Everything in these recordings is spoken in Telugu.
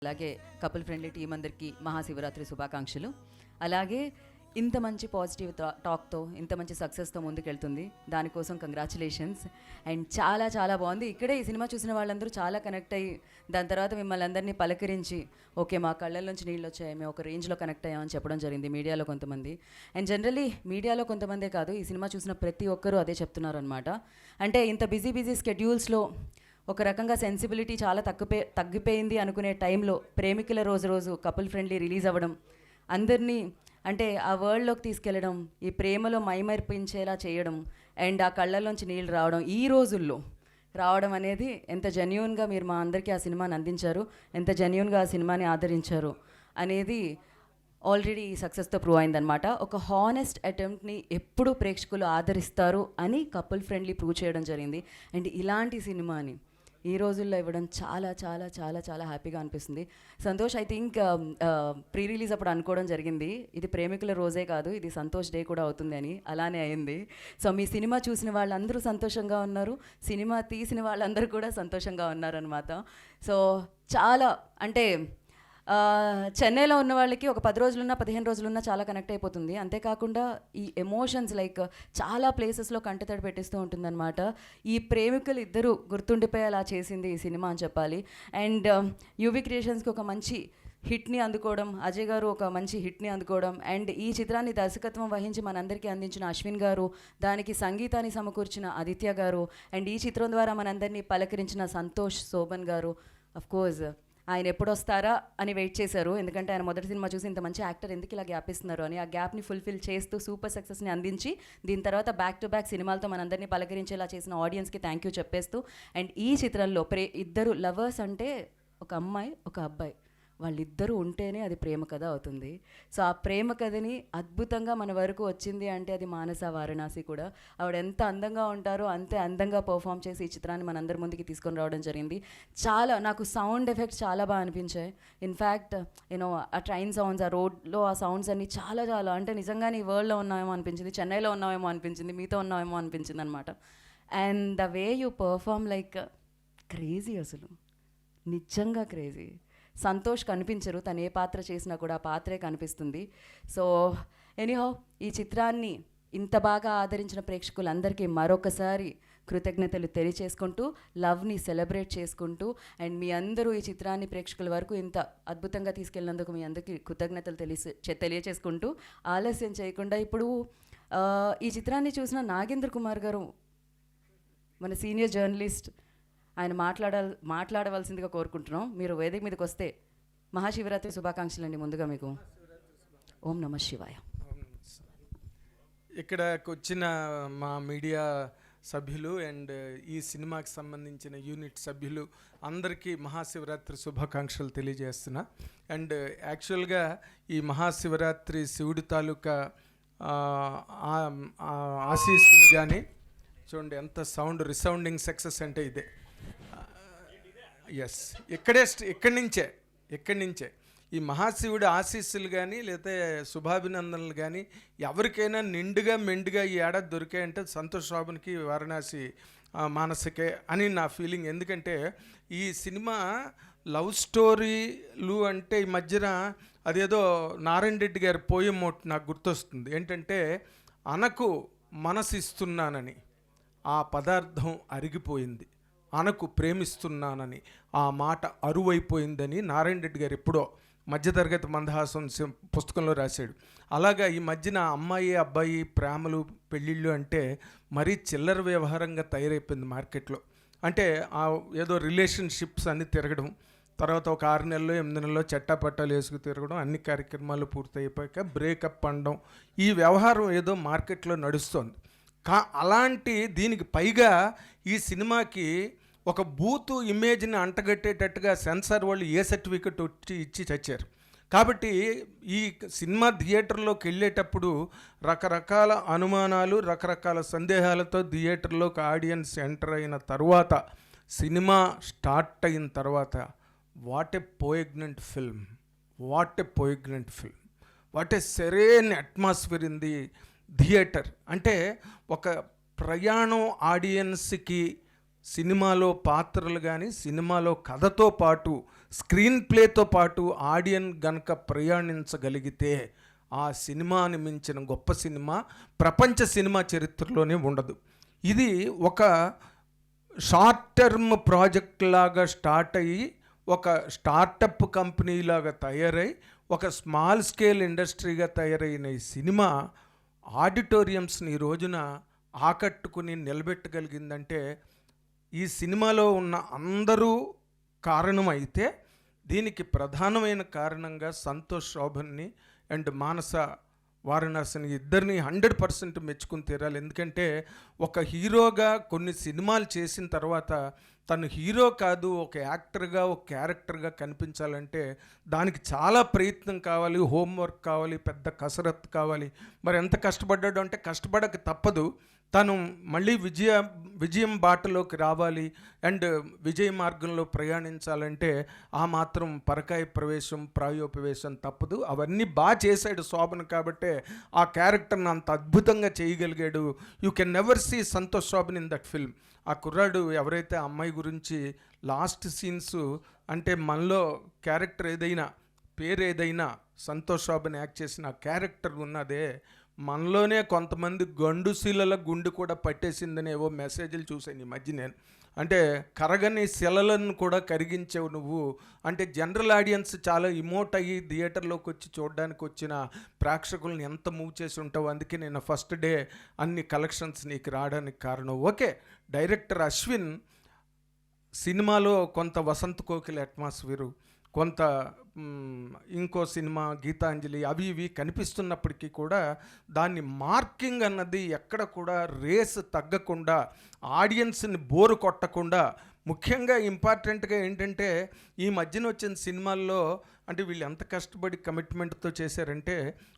అలాగే కపుల్ ఫ్రెండ్లీ టీం అందరికీ మహాశివరాత్రి శుభాకాంక్షలు. అలాగే ఇంత మంచి పాజిటివ్ టాక్తో ఇంత మంచి సక్సెస్తో ముందుకెళ్తుంది, దానికోసం కంగ్రాచులేషన్స్. అండ్ చాలా చాలా బాగుంది. ఇక్కడే ఈ సినిమా చూసిన వాళ్ళందరూ చాలా కనెక్ట్ అయ్యి దాని తర్వాత మిమ్మల్ని అందరినీ పలకరించి ఓకే మా కళ్ళల్లోంచి నీళ్ళు వచ్చాయి, మేము ఒక రేంజ్లో కనెక్ట్ అయ్యామని చెప్పడం జరిగింది మీడియాలో కొంతమంది. అండ్ జనరల్లీ మీడియాలో కొంతమందే కాదు, ఈ సినిమా చూసిన ప్రతి ఒక్కరూ అదే చెప్తున్నారు అనమాట. అంటే ఇంత బిజీ స్కెడ్యూల్స్లో ఒక రకంగా సెన్సిబిలిటీ చాలా తగ్గిపోయింది అనుకునే టైంలో ప్రేమికుల రోజు కపుల్ ఫ్రెండ్లీ రిలీజ్ అవ్వడం, అందరినీ అంటే ఆ వరల్డ్లోకి తీసుకెళ్ళడం, ఈ ప్రేమలో మైమర్పించేలా చేయడం, అండ్ ఆ కళ్ళల్లోంచి నీళ్ళు రావడం, ఈ రోజుల్లో రావడం అనేది ఎంత జెన్యూన్గా మీరు మా అందరికీ ఆ సినిమాని అందించారు, ఎంత జెన్యూన్గా ఆ సినిమాని ఆదరించారు అనేది ఆల్రెడీ ఈ సక్సెస్తో ప్రూవ్ అయిందనమాట. ఒక హానెస్ట్ అటెంప్ట్ని ఎప్పుడు ప్రేక్షకులు ఆదరిస్తారు అని కపుల్ ఫ్రెండ్లీ ప్రూవ్ చేయడం జరిగింది. అండ్ ఇలాంటి సినిమాని ఈ రోజుల్లో ఇవ్వడం చాలా చాలా చాలా చాలా హ్యాపీగా అనిపిస్తుంది. Santosh I think pre release అప్పుడు అనుకోవడం జరిగింది, ఇది ప్రేమికుల రోజే కాదు, ఇది సంతోష్ డే కూడా అవుతుంది అని. అలానే అయింది. సో మీ సినిమా చూసిన వాళ్ళందరూ సంతోషంగా ఉన్నారు, సినిమా తీసిన వాళ్ళందరూ కూడా సంతోషంగా ఉన్నారనమాట. సో చాలా అంటే చెన్నైలో ఉన్న వాళ్ళకి ఒక 10 రోజులున్నా 15 రోజులున్నా చాలా కనెక్ట్ అయిపోతుంది. అంతేకాకుండా ఈ ఎమోషన్స్ లైక్ చాలా ప్లేసెస్లో కంటతడి పెట్టిస్తూ ఉంటుందన్నమాట. ఈ ప్రేమికులు ఇద్దరు గుర్తుండిపోయేలా చేసింది ఈ సినిమా అని చెప్పాలి. అండ్ యూవీ క్రియేషన్స్కి ఒక మంచి హిట్ని అందుకోవడం, అజయ్ గారు ఒక మంచి హిట్ని అందుకోవడం, అండ్ ఈ చిత్రాన్ని దర్శకత్వం వహించి మనందరికీ అందించిన అశ్విన్ గారు, దానికి సంగీతాన్ని సమకూర్చిన ఆదిత్య గారు, అండ్ ఈ చిత్రం ద్వారా మనందరినీ పలకరించిన సంతోష్ శోభన్ గారు. అఫ్కోర్స్ ఆయన ఎప్పుడు వస్తారా అని వెయిట్ చేశారు, ఎందుకంటే ఆయన మొదటి సినిమా చూసి ఇంత మంచి యాక్టర్ ఎందుకు ఇలా గ్యాప్ ఇస్తున్నారు అని. ఆ గ్యాప్ని ఫుల్ఫిల్ చేస్తూ సూపర్ సక్సెస్ని అందించి దీని తర్వాత బ్యాక్ టు బ్యాక్ సినిమాలతో మనందరినీ పలకరించేలా చేసిన ఆడియన్స్కి థ్యాంక్ యూ చెప్పేస్తూ, అండ్ ఈ చిత్రంలో ఇద్దరు లవర్స్ అంటే ఒక అమ్మాయి ఒక అబ్బాయి, వాళ్ళిద్దరూ ఉంటేనే అది ప్రేమ కథ అవుతుంది. సో ఆ ప్రేమ కథని అద్భుతంగా మన వరకు వచ్చింది అంటే అది మానస వారణాసి కూడా. ఆవిడ ఎంత అందంగా ఉంటారో అంతే అందంగా పర్ఫామ్ చేసి ఈ చిత్రాన్ని మనందరి ముందుకి తీసుకొని రావడం జరిగింది. చాలా నాకు సౌండ్ ఎఫెక్ట్స్ చాలా బాగా అనిపించాయి. ఇన్ఫ్యాక్ట్ యూనో ఆ ట్రైన్ సౌండ్స్, ఆ రోడ్లో ఆ సౌండ్స్ అన్నీ చాలా చాలా అంటే నిజంగానే ఈ వరల్డ్లో ఉన్నామేమో అనిపించింది, చెన్నైలో ఉన్నామేమో అనిపించింది, మీతో ఉన్నామేమో అనిపించింది అనమాట. And the way you perform like crazy, అసలు నిజంగా క్రేజీ. సంతోష్ కనిపించరు, తను ఏ పాత్ర చేసినా కూడా ఆ పాత్రే కనిపిస్తుంది. సో ఎనీహౌ ఈ చిత్రాన్ని ఇంత బాగా ఆదరించిన ప్రేక్షకులందరికీ మరొకసారి కృతజ్ఞతలు తెలియచేసుకుంటూ, లవ్ని సెలబ్రేట్ చేసుకుంటూ, అండ్ మీ అందరూ ఈ చిత్రాన్ని ప్రేక్షకుల వరకు ఇంత అద్భుతంగా తీసుకెళ్ళినందుకు మీ అందరికీ కృతజ్ఞతలు తెలియచేసుకుంటూ, ఆలస్యం చేయకుండా ఇప్పుడు ఈ చిత్రాన్ని చూసిన నాగేంద్ర కుమార్ గారు, మన సీనియర్ జర్నలిస్ట్, ఆయన మాట్లాడవలసిందిగా కోరుకుంటున్నాం. మీరు వేదిక మీదకి వస్తే. మహాశివరాత్రి శుభాకాంక్షలు అండి ముందుగా మీకు. ఓం నమ శివాయ. ఇక్కడకు వచ్చిన మా మీడియా సభ్యులు అండ్ ఈ సినిమాకి సంబంధించిన యూనిట్ సభ్యులు అందరికీ మహాశివరాత్రి శుభాకాంక్షలు తెలియజేస్తున్నా. అండ్ యాక్చువల్గా ఈ మహాశివరాత్రి శివుడి తాలూకా ఆశీస్సులు కానీ చూడండి, ఎంత సౌండ్ రిసౌండింగ్ సక్సెస్ అంటే ఇదే. ఎస్, ఇక్కడి నుంచే ఈ మహాశివుడి ఆశీస్సులు కానీ లేకపోతే శుభాభినందనలు కానీ ఎవరికైనా నిండుగా మెండుగా ఈ ఏడాది దొరికాయంటే సంతోష్ బాబుకి వారణాసి మానసికే అని నా ఫీలింగ్. ఎందుకంటే ఈ సినిమా లవ్ స్టోరీలు అంటే ఈ మధ్యన అదేదో నారాయణ రెడ్డి గారి పోయం నాకు గుర్తొస్తుంది. ఏంటంటే అనకు మనసిస్తున్నానని ఆ పదార్థం అరిగిపోయింది, అనకు ప్రేమిస్తున్నానని ఆ మాట అరువైపోయిందని నారాయణ రెడ్డి గారు ఎప్పుడో మధ్యతరగతి మందహాసం పుస్తకంలో రాశాడు. అలాగా ఈ మధ్యన అమ్మాయి అబ్బాయి ప్రేమలు పెళ్ళిళ్ళు అంటే మరీ చిల్లర వ్యవహారంగా తయారైపోయింది మార్కెట్లో. అంటే ఏదో రిలేషన్షిప్స్ అన్నీ తిరగడం, తర్వాత ఒక 6 నెలలు 8 నెలల్లో చట్టాపట్టాలు వేసుకు తిరగడం, అన్ని కార్యక్రమాలు పూర్తయిపోయాక బ్రేకప్ అనడం, ఈ వ్యవహారం ఏదో మార్కెట్లో నడుస్తోంది. అలాంటి దీనికి పైగా ఈ సినిమాకి ఒక బూతు ఇమేజ్ని అంటగట్టేటట్టుగా సెన్సార్ వాళ్ళు ఏ సర్టిఫికెట్ ఇచ్చి చచ్చారు. కాబట్టి ఈ సినిమా థియేటర్లోకి వెళ్ళేటప్పుడు రకరకాల అనుమానాలు, రకరకాల సందేహాలతో థియేటర్లోకి ఆడియన్స్ ఎంటర్ అయిన తర్వాత, సినిమా స్టార్ట్ అయిన తర్వాత what a poignant film, what a serene atmosphere in the theatre. అంటే ఒక ప్రయాణం ఆడియన్స్కి సినిమాలో పాత్రలు కానీ సినిమాలో కథతో పాటు స్క్రీన్ ప్లేతో పాటు ఆడియన్స్ గనక ప్రయాణించగలిగితే ఆ సినిమాని మించిన గొప్ప సినిమా ప్రపంచ సినిమా చరిత్రలోనే ఉండదు. ఇది ఒక షార్ట్ టర్మ్ ప్రాజెక్ట్ లాగా స్టార్ట్ అయ్యి ఒక స్టార్టప్ కంపెనీ లాగా తయారై ఒక స్మాల్ స్కేల్ ఇండస్ట్రీగా తయారైన ఈ సినిమా ఆడిటోరియంస్ని ఈ రోజున ఆకట్టుకుని నిలబెట్టగలిగిందంటే ఈ సినిమాలో ఉన్న అందరూ కారణమైతే దీనికి ప్రధానమైన కారణంగా సంతోష్ శోభన్ని అండ్ మానస వారణాసిని ఇద్దరిని 100% మెచ్చుకుని తీరాలి. ఎందుకంటే ఒక హీరోగా కొన్ని సినిమాలు చేసిన తర్వాత తను హీరో కాదు, ఒక యాక్టర్గా ఒక క్యారెక్టర్గా కనిపించాలంటే దానికి చాలా ప్రయత్నం కావాలి, హోంవర్క్ కావాలి, పెద్ద కసరత్తు కావాలి. మరి ఎంత కష్టపడ్డాడు అంటే కష్టపడక తప్పదు. తను మళ్ళీ విజయం బాటలోకి రావాలి అండ్ విజయ మార్గంలో ప్రయాణించాలంటే ఆ మాత్రం పరకాయ ప్రవేశం ప్రాయోపవేశం తప్పదు. అవన్నీ బాగా చేశాడు శోభన్ కాబట్టే ఆ క్యారెక్టర్ని అంత అద్భుతంగా చేయగలిగాడు. You can never see Santosh Sobhan in that film. ఆ కుర్రాడు ఎవరైతే అమ్మాయి గురించి లాస్ట్ సీన్స్ అంటే మనలో క్యారెక్టర్ ఏదైనా పేరు ఏదైనా సంతోష్ శోభన్ యాక్ట్ చేసిన క్యారెక్టర్ ఉన్నదే మనలోనే కొంతమంది గండుశీలల గుండు కూడా పట్టేసిందని ఏవో మెసేజ్లు చూశాను ఈ మధ్య నేను. అంటే కరగని శిలలను కూడా కరిగించావు నువ్వు అంటే జనరల్ ఆడియన్స్ చాలా ఇమోట్ అయ్యి థియేటర్లోకి వచ్చి చూడడానికి వచ్చిన ప్రేక్షకులను ఎంత మూవ్ చేసి ఉంటావు. అందుకే నేను ఫస్ట్ డే అన్ని కలెక్షన్స్ నీకు రావడానికి కారణం. ఓకే, డైరెక్టర్ అశ్విన్ సినిమాలో కొంత వసంత కోకిల అట్మాస్ఫియరు, కొంత ఇంకో సినిమా గీతాంజలి అవి ఇవి కనిపిస్తున్నప్పటికీ కూడా దాన్ని మార్కింగ్ అన్నది ఎక్కడ కూడా రేస్ తగ్గకుండా ఆడియన్స్ని బోరు కొట్టకుండా, ముఖ్యంగా ఇంపార్టెంట్గా ఏంటంటే ఈ మధ్యన వచ్చిన సినిమాల్లో అంటే వీళ్ళు ఎంత కష్టపడి కమిట్మెంట్తో చేశారంటే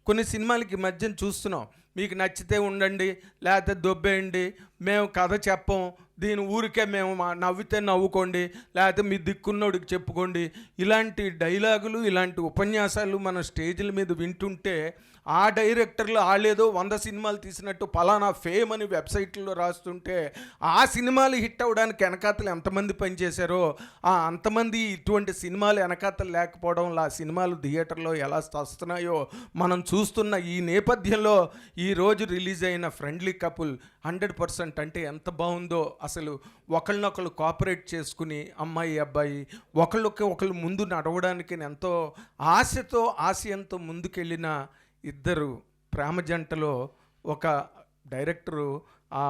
కొన్ని సినిమాలకి ఈ మధ్యన చూస్తున్నాం, మీకు నచ్చితే ఉండండి లేకపోతే దొబ్బేయండి, మేము కథ చెప్పం, దీని ఊరికే మేము నవ్వితే నవ్వుకోండి, లేకపోతే మీ దిక్కున్నోడికి చెప్పుకోండి, ఇలాంటి డైలాగులు ఇలాంటి ఉపన్యాసాలు మన స్టేజ్ల మీద వింటుంటే ఆ డైరెక్టర్లు వాళ్ళేదో 100 సినిమాలు తీసినట్టు పలానా ఫేమ్ అని వెబ్సైట్లో రాస్తుంటే ఆ సినిమాలు హిట్ అవ్వడానికి వెనకాతలు ఎంతమంది పనిచేశారో అంతమంది ఇటువంటి సినిమాలు వెనకాతలు లేకపోవడం ఆ సినిమాలు థియేటర్లో ఎలా వస్తున్నాయో మనం చూస్తున్న ఈ నేపథ్యంలో ఈరోజు రిలీజ్ అయిన ఫ్రెండ్లీ కపుల్ 100% అంటే ఎంత బాగుందో. అసలు ఒకళ్ళనొకళ్ళు కోఆపరేట్ చేసుకుని అమ్మాయి అబ్బాయి ఒకళ్ళు ముందు నడవడానికి ఎంతో ఆశతో ఆశయంతో ముందుకెళ్ళిన ఇద్దరు ప్రేమ జంటలో ఒక డైరెక్టరు ఆ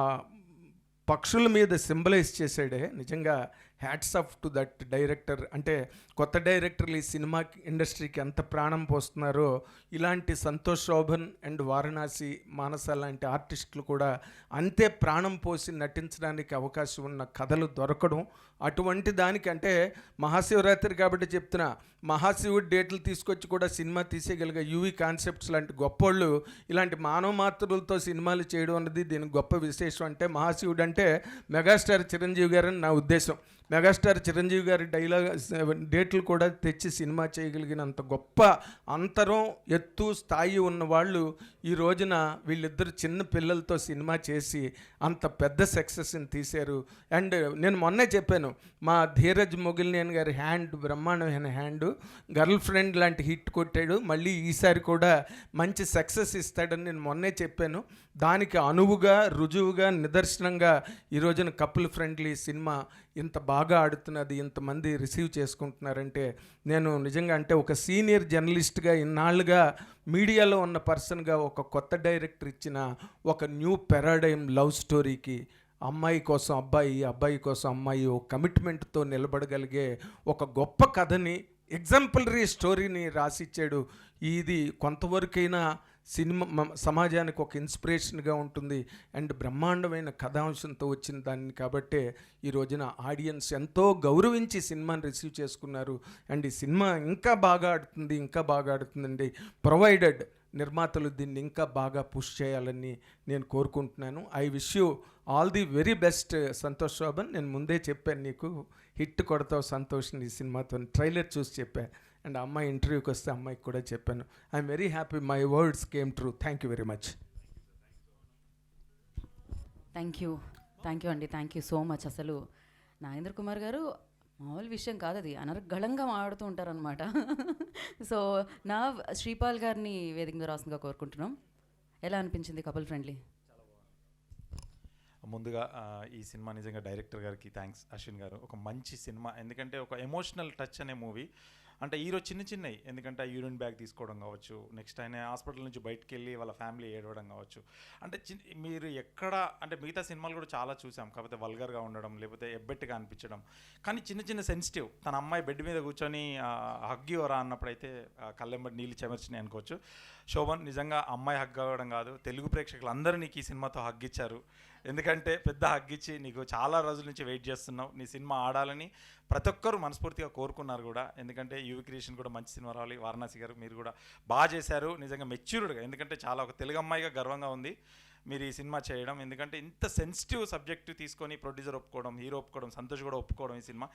పక్షుల మీద సింబలైజ్ చేశాడే. నిజంగా hats off to that director. అంటే కొత్త డైరెక్టర్లు ఈ సినిమా ఇండస్ట్రీకి ఎంత ప్రాణం పోస్తున్నారో ఇలాంటి సంతోష్ శోభన్ అండ్ వారణాసి మానస లాంటి ఆర్టిస్టులు కూడా అంతే ప్రాణం పోసి నటించడానికి అవకాశం ఉన్న కథలు దొరకడం, అటువంటి దానికి అంటే మహాశివరాత్రి కాబట్టి చెప్తున్నా, మహాశివుడి డేట్లు తీసుకొచ్చి కూడా సినిమా తీసేయగలిగే యూవి కాన్సెప్ట్స్ లాంటి గొప్పోళ్ళు ఇలాంటి మానవ మాతృలతో సినిమాలు చేయడం అన్నది దీనికి గొప్ప విశేషం. అంటే మహాశివుడు అంటే మెగాస్టార్ చిరంజీవి గారని నా ఉద్దేశం. మెగాస్టార్ చిరంజీవి గారి డేట్లు కూడా తెచ్చి సినిమా చేయగలిగినంత గొప్ప అంతరం ఎత్తు స్థాయి ఉన్న వాళ్ళు ఈ రోజున వీళ్ళిద్దరు చిన్న పిల్లలతో సినిమా చేసి అంత పెద్ద సక్సెస్ని తీశారు. అండ్ నేను మొన్నే చెప్పాను, మా ధీరజ్ మొగిలినేని గారి హ్యాండ్ బ్రహ్మాండమైన హ్యాండ్, గర్ల్ ఫ్రెండ్ లాంటి హిట్ కొట్టాడు, మళ్ళీ ఈసారి కూడా మంచి సక్సెస్ ఇస్తాడని నేను మొన్నే చెప్పాను. దానికి అనువుగా రుజువుగా నిదర్శనంగా ఈ రోజున కపుల్ ఫ్రెండ్లీ సినిమా ఇంత బాగా ఆడుతున్నది, ఇంతమంది రిసీవ్ చేసుకుంటున్నారంటే నేను నిజంగా అంటే ఒక సీనియర్ జర్నలిస్ట్గా ఇన్నాళ్ళుగా మీడియాలో ఉన్న పర్సన్గా ఒక కొత్త డైరెక్టర్ ఇచ్చిన ఒక న్యూ పారాడైమ్ లవ్ స్టోరీకి అమ్మాయి కోసం అబ్బాయి, అబ్బాయి కోసం అమ్మాయి ఒక కమిట్మెంట్తో నిలబడగలిగే ఒక గొప్ప కథని ఎగ్జాంపులరీ స్టోరీని రాసిచ్చాడు. ఇది కొంతవరకైనా సినిమా సమాజానికి ఒక ఇన్స్పిరేషన్గా ఉంటుంది అండ్ బ్రహ్మాండమైన కథాంశంతో వచ్చిన దాన్ని కాబట్టే ఈ రోజున ఆడియన్స్ ఎంతో గౌరవించి సినిమాని రిసీవ్ చేసుకున్నారు. అండ్ ఈ సినిమా ఇంకా బాగా ఆడుతుందండి, ప్రొవైడెడ్ నిర్మాతలు దీన్ని ఇంకా బాగా పుష్ చేయాలని నేను కోరుకుంటున్నాను. I wish you all the very best Santosh Shobhan. నేను ముందే చెప్పాను నీకు హిట్ కొడతావు సంతోష్ ఈ సినిమాతో, ట్రైలర్ చూసి చెప్పాను. అండ్ అమ్మాయి ఇంటర్వ్యూకి వస్తే అమ్మాయికి కూడా చెప్పాను. I'm very happy, my words came true. Thank you very much. Thank you అండి, థ్యాంక్ యూ సో మచ్. అసలు నాగేంద్ర కుమార్ గారు మామూలు విషయం కాదు, అది అనర్గళంగా మాట్లాడుతూ ఉంటారనమాట. సో నా శ్రీపాల్ గారిని వేదిక మీద రాసిందిగా కోరుకుంటున్నాం. ఎలా అనిపించింది కపుల్ ఫ్రెండ్లీ? ముందుగా ఈ సినిమా నిజంగా డైరెక్టర్ గారికి థ్యాంక్స్. అశ్విన్ గారు ఒక మంచి సినిమా, ఎందుకంటే ఒక ఎమోషనల్ టచ్ అనే మూవీ. అంటే హీరో చిన్నవి, ఎందుకంటే యూరిన్ బ్యాగ్ తీసుకోవడం కావచ్చు, నెక్స్ట్ ఆయన హాస్పిటల్ నుంచి బయటకు వెళ్ళి వాళ్ళ ఫ్యామిలీ ఏడవడం కావచ్చు. అంటే మీరు ఎక్కడ అంటే మిగతా సినిమాలు కూడా చాలా చూసాం, కాకపోతే వల్గర్గా ఉండడం లేకపోతే ఎబ్బెట్టుగా అనిపించడం, కానీ చిన్న సెన్సిటివ్. తన అమ్మాయి బెడ్ మీద కూర్చొని హగ్గివరా అన్నప్పుడైతే కళ్ళెంబడి నీళ్ళు చెమర్చినాయి అనుకోవచ్చు. శోభన్ నిజంగా అమ్మాయి హగ్ అవ్వడం కాదు, తెలుగు ప్రేక్షకులు అందరూ నీకు ఈ సినిమాతో హగ్గిచ్చారు. ఎందుకంటే పెద్ద హగ్గిచ్చి నీకు చాలా రోజుల నుంచి వెయిట్ చేస్తున్నావు, నీ సినిమా ఆడాలని ప్రతి ఒక్కరు మనస్ఫూర్తిగా కోరుకున్నారు కూడా. ఎందుకంటే యువ క్రియేషన్ కూడా మంచి సినిమా రావాలి. వారణాసి గారు మీరు కూడా బాగా చేశారు, నిజంగా మెచ్యూర్డ్గా. ఎందుకంటే చాలా ఒక తెలుగు అమ్మాయిగా గర్వంగా ఉంది మీరు ఈ సినిమా చేయడం. ఎందుకంటే ఇంత సెన్సిటివ్ సబ్జెక్టు తీసుకొని ప్రొడ్యూసర్ ఒప్పుకోవడం, హీరో ఒప్పుకోవడం, సంతోష్ కూడా ఒప్పుకోవడం. ఈ సినిమా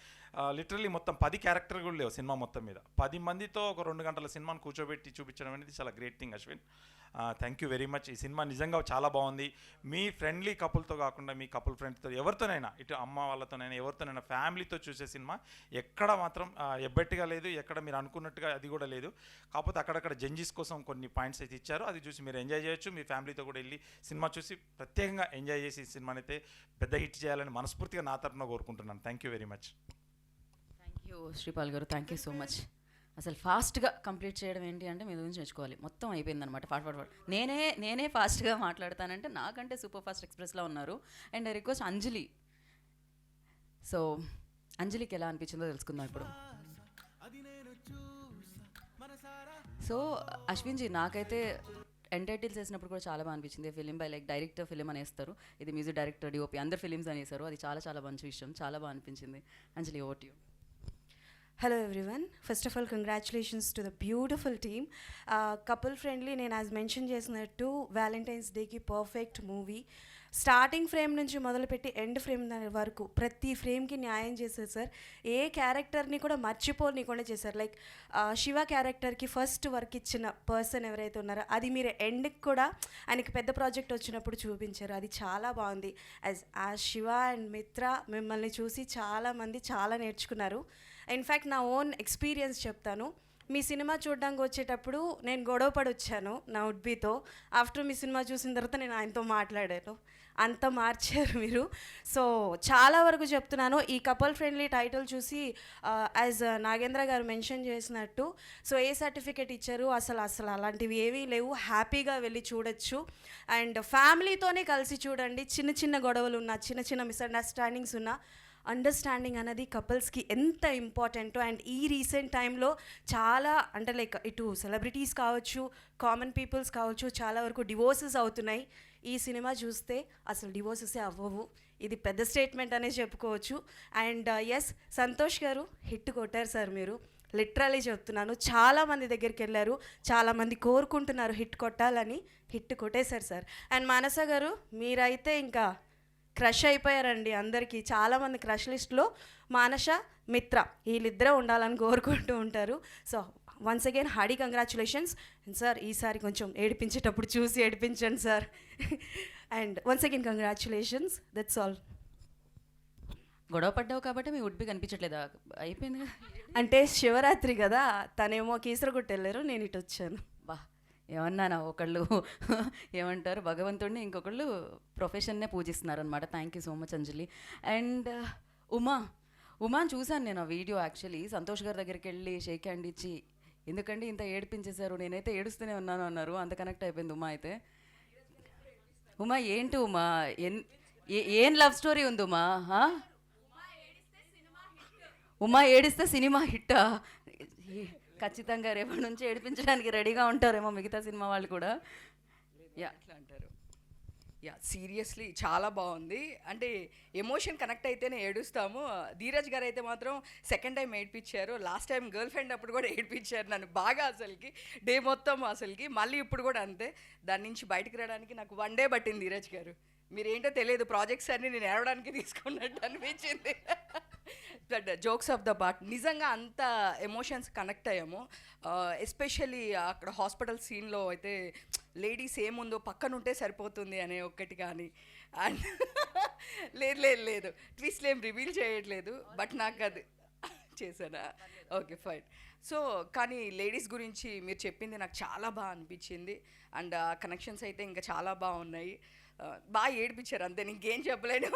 లిటరల్లీ మొత్తం 10 క్యారెక్టర్లు కూడా లేవు సినిమా మొత్తం మీద. 10 మందితో ఒక 2 గంటల సినిమాను కూర్చోబెట్టి చూపించడం అనేది చాలా great thing Ashwin. Thank you very much. ఈ సినిమా నిజంగా చాలా బాగుంది. మీ ఫ్రెండ్లీ కపుల్తో కాకుండా మీ కపుల్ ఫ్రెండ్స్తో ఎవరితోనైనా, ఇటు అమ్మ వాళ్ళతోనైనా ఎవరితోనైనా ఫ్యామిలీతో చూసే సినిమా. ఎక్కడ మాత్రం ఎబ్బెట్టుగా లేదు, ఎక్కడ మీరు అనుకున్నట్టుగా అది కూడా లేదు. కాకపోతే అక్కడక్కడ జడ్జెస్ కోసం కొన్ని పాయింట్స్ అయితే ఇచ్చారు, అది చూసి మీరు ఎంజాయ్ చేయొచ్చు. మీ ఫ్యామిలీతో కూడా వెళ్ళి సినిమా చూసి ప్రత్యేకంగా ఎంజాయ్ చేసి ఈ సినిమాని అయితే పెద్ద హిట్ చేయాలని మనస్ఫూర్తిగా నా తరఫున కోరుకుంటున్నాను. Thank you very much. Thank you Sripal గారు, థ్యాంక్ యూ సో మచ్. అసలు ఫాస్ట్గా కంప్లీట్ చేయడం ఏంటి అంటే మీ గురించి నేర్చుకోవాలి. మొత్తం అయిపోయిందనమాట ఫాస్ట్. నేనే ఫాస్ట్గా మాట్లాడతానంటే నాకంటే సూపర్ ఫాస్ట్ ఎక్స్ప్రెస్లో ఉన్నారు. And I request Anjali. So అంజలికి ఎలా అనిపించిందో తెలుసుకుందాం ఇప్పుడు. సో అశ్విన్ జీ, నాకైతే ఎండ్ టైటిల్స్ వేసినప్పుడు కూడా చాలా బాగా అనిపించింది. Film by like director film అనేస్తారు, ఇది మ్యూజిక్ డైరెక్టర్ డిఓపి అందరు ఫిలిమ్స్ అనేసారు. అది చాలా మంచి విషయం, చాలా బాగా అనిపించింది. Anjali, over to you. Hello everyone. First of all, congratulations to the beautiful team. Couple friendly, నేను as mention చేసినట్టు వ్యాలంటైన్స్ డేకి పర్ఫెక్ట్ మూవీ. స్టార్టింగ్ ఫ్రేమ్ నుంచి మొదలుపెట్టి ఎండ్ ఫ్రేమ్ వరకు ప్రతి ఫ్రేమ్కి న్యాయం చేశారు సార్. ఏ క్యారెక్టర్ని కూడా మర్చిపోనికుండా చేశారు. లైక్ శివ క్యారెక్టర్కి ఫస్ట్ వర్క్ ఇచ్చిన పర్సన్ ఎవరైతే ఉన్నారో అది మీరు ఎండ్కి కూడా ఆయనకి పెద్ద ప్రాజెక్ట్ వచ్చినప్పుడు చూపించారు. అది చాలా బాగుంది. యాజ్ శివ అండ్ మిత్ర మిమ్మల్ని చూసి చాలామంది చాలా నేర్చుకున్నారు. ఇన్ఫ్యాక్ట్ నా ఓన్ ఎక్స్పీరియన్స్ చెప్తాను. మీ సినిమా చూడడానికి వచ్చేటప్పుడు నేను గొడవపడి వచ్చాను నా ఉడ్బీతో. ఆఫ్టర్ మీ సినిమా చూసిన తర్వాత నేను ఆయనతో మాట్లాడాను. అంత మార్చారు మీరు. సో చాలా వరకు చెప్తున్నాను. ఈ కపుల్ ఫ్రెండ్లీ టైటిల్ చూసి యాజ్ నాగేంద్ర గారు మెన్షన్ చేసినట్టు, సో ఏ సర్టిఫికేట్ ఇచ్చారు, అసలు అలాంటివి ఏవీ లేవు. హ్యాపీగా వెళ్ళి చూడొచ్చు. అండ్ ఫ్యామిలీతోనే కలిసి చూడండి. చిన్న గొడవలు ఉన్నా, చిన్న మిస్అండర్స్టాండింగ్స్ ఉన్నా, అండర్స్టాండింగ్ అనేది కపుల్స్కి ఎంత ఇంపార్టెంటో. అండ్ ఈ రీసెంట్ టైంలో చాలా అంటే లైక్ ఇటు సెలబ్రిటీస్ కావచ్చు, కామన్ పీపుల్స్ కావచ్చు, చాలా వరకు డివోర్సెస్ అవుతున్నాయి. ఈ సినిమా చూస్తే అసలు డివోర్సెసే అవ్వవు. ఇది పెద్ద స్టేట్మెంట్ అనే చెప్పుకోవచ్చు. అండ్ ఎస్, సంతోష్ గారు హిట్ కొట్టారు సార్. మీరు లిటరలీ చెప్తున్నాను, చాలామంది దగ్గరికి వెళ్ళారు, చాలామంది కోరుకుంటున్నారు హిట్ కొట్టాలని. హిట్ కొట్టేశారు సార్. అండ్ మానస గారు మీరైతే ఇంకా క్రష్ అయిపోయారండి అందరికీ. చాలామంది క్రష్ లిస్ట్లో మానస, మిత్ర వీళ్ళిద్దరే ఉండాలని కోరుకుంటూ ఉంటారు. So once again hearty congratulations. Sir ఈసారి కొంచెం ఏడిపించేటప్పుడు చూసి ఏడిపించండి sir. And once again congratulations. That's all. గొడవ పడ్డావు కాబట్టి మీ ఉడ్బి కనిపించట్లేదా? అయిపోయింది అంటే శివరాత్రి కదా, తనేమో కీసరగుట్ట వెళ్ళారు, నేను ఇటు వచ్చాను. బా, ఏమన్నానా, ఒకళ్ళు ఏమంటారు భగవంతుడిని, ఇంకొకళ్ళు ప్రొఫెషన్నే పూజిస్తున్నారు అనమాట. Thank you so much Anjali. And ఉమాని చూశాను నేను ఆ వీడియో. యాక్చువల్లీ సంతోష్ గారి దగ్గరికి వెళ్ళి షేక్ హ్యాండ్ ఇచ్చి, ఎందుకండి ఇంత ఏడిపించేశారు, నేనైతే ఏడుస్తూనే ఉన్నాను అన్నారు. అంత కనెక్ట్ అయిపోయింది ఉమా అయితే. ఉమా ఏంటి ఉమా, ఏం లవ్ స్టోరీ ఉంది ఉమా? ఉమా ఏడిస్తే సినిమా హిట్టా? ఖచ్చితంగా రేపటి నుంచి ఏడిపించడానికి రెడీగా ఉంటారేమో మిగతా సినిమా వాళ్ళు కూడా. అట్లా అంటారు. సీరియస్లీ చాలా బాగుంది. అంటే ఎమోషన్ కనెక్ట్ అయితేనే ఏడుస్తాము. ధీరజ్ గారు అయితే మాత్రం సెకండ్ టైం ఏడిపించారు. లాస్ట్ టైం గర్ల్ ఫ్రెండ్ అప్పుడు కూడా ఏడిపించారు నన్ను బాగా, అసలుకి డే మొత్తం అసలుకి. మళ్ళీ ఇప్పుడు కూడా అంతే. దాని నుంచి బయటకు రావడానికి నాకు 1 డే పట్టింది. ధీరజ్ గారు మీరేంటో తెలియదు, ప్రాజెక్ట్స్ అన్నీ నేను ఏడవడానికి తీసుకున్నట్టు అనిపించింది. But jokes of the part నిజంగా అంత ఎమోషన్స్ కనెక్ట్ అయ్యాము. ఎస్పెషల్లీ అక్కడ హాస్పిటల్ సీన్లో అయితే లేడీస్ ఏముందో పక్కన ఉంటే సరిపోతుంది అనే ఒక్కటి కానీ, అండ్ లేదు లేదు లేదు ట్విస్ట్లు ఏం రివీల్ చేయట్లేదు, బట్ నాకు అది చేశానా, ఓకే ఫైన్. సో కానీ లేడీస్ గురించి మీరు చెప్పింది నాకు చాలా బాగా అనిపించింది, అండ్ కనెక్షన్స్ అయితే ఇంకా చాలా బాగున్నాయి. బాగా ఏడిపించారు అంతే, ఇంకేం చెప్పలేను.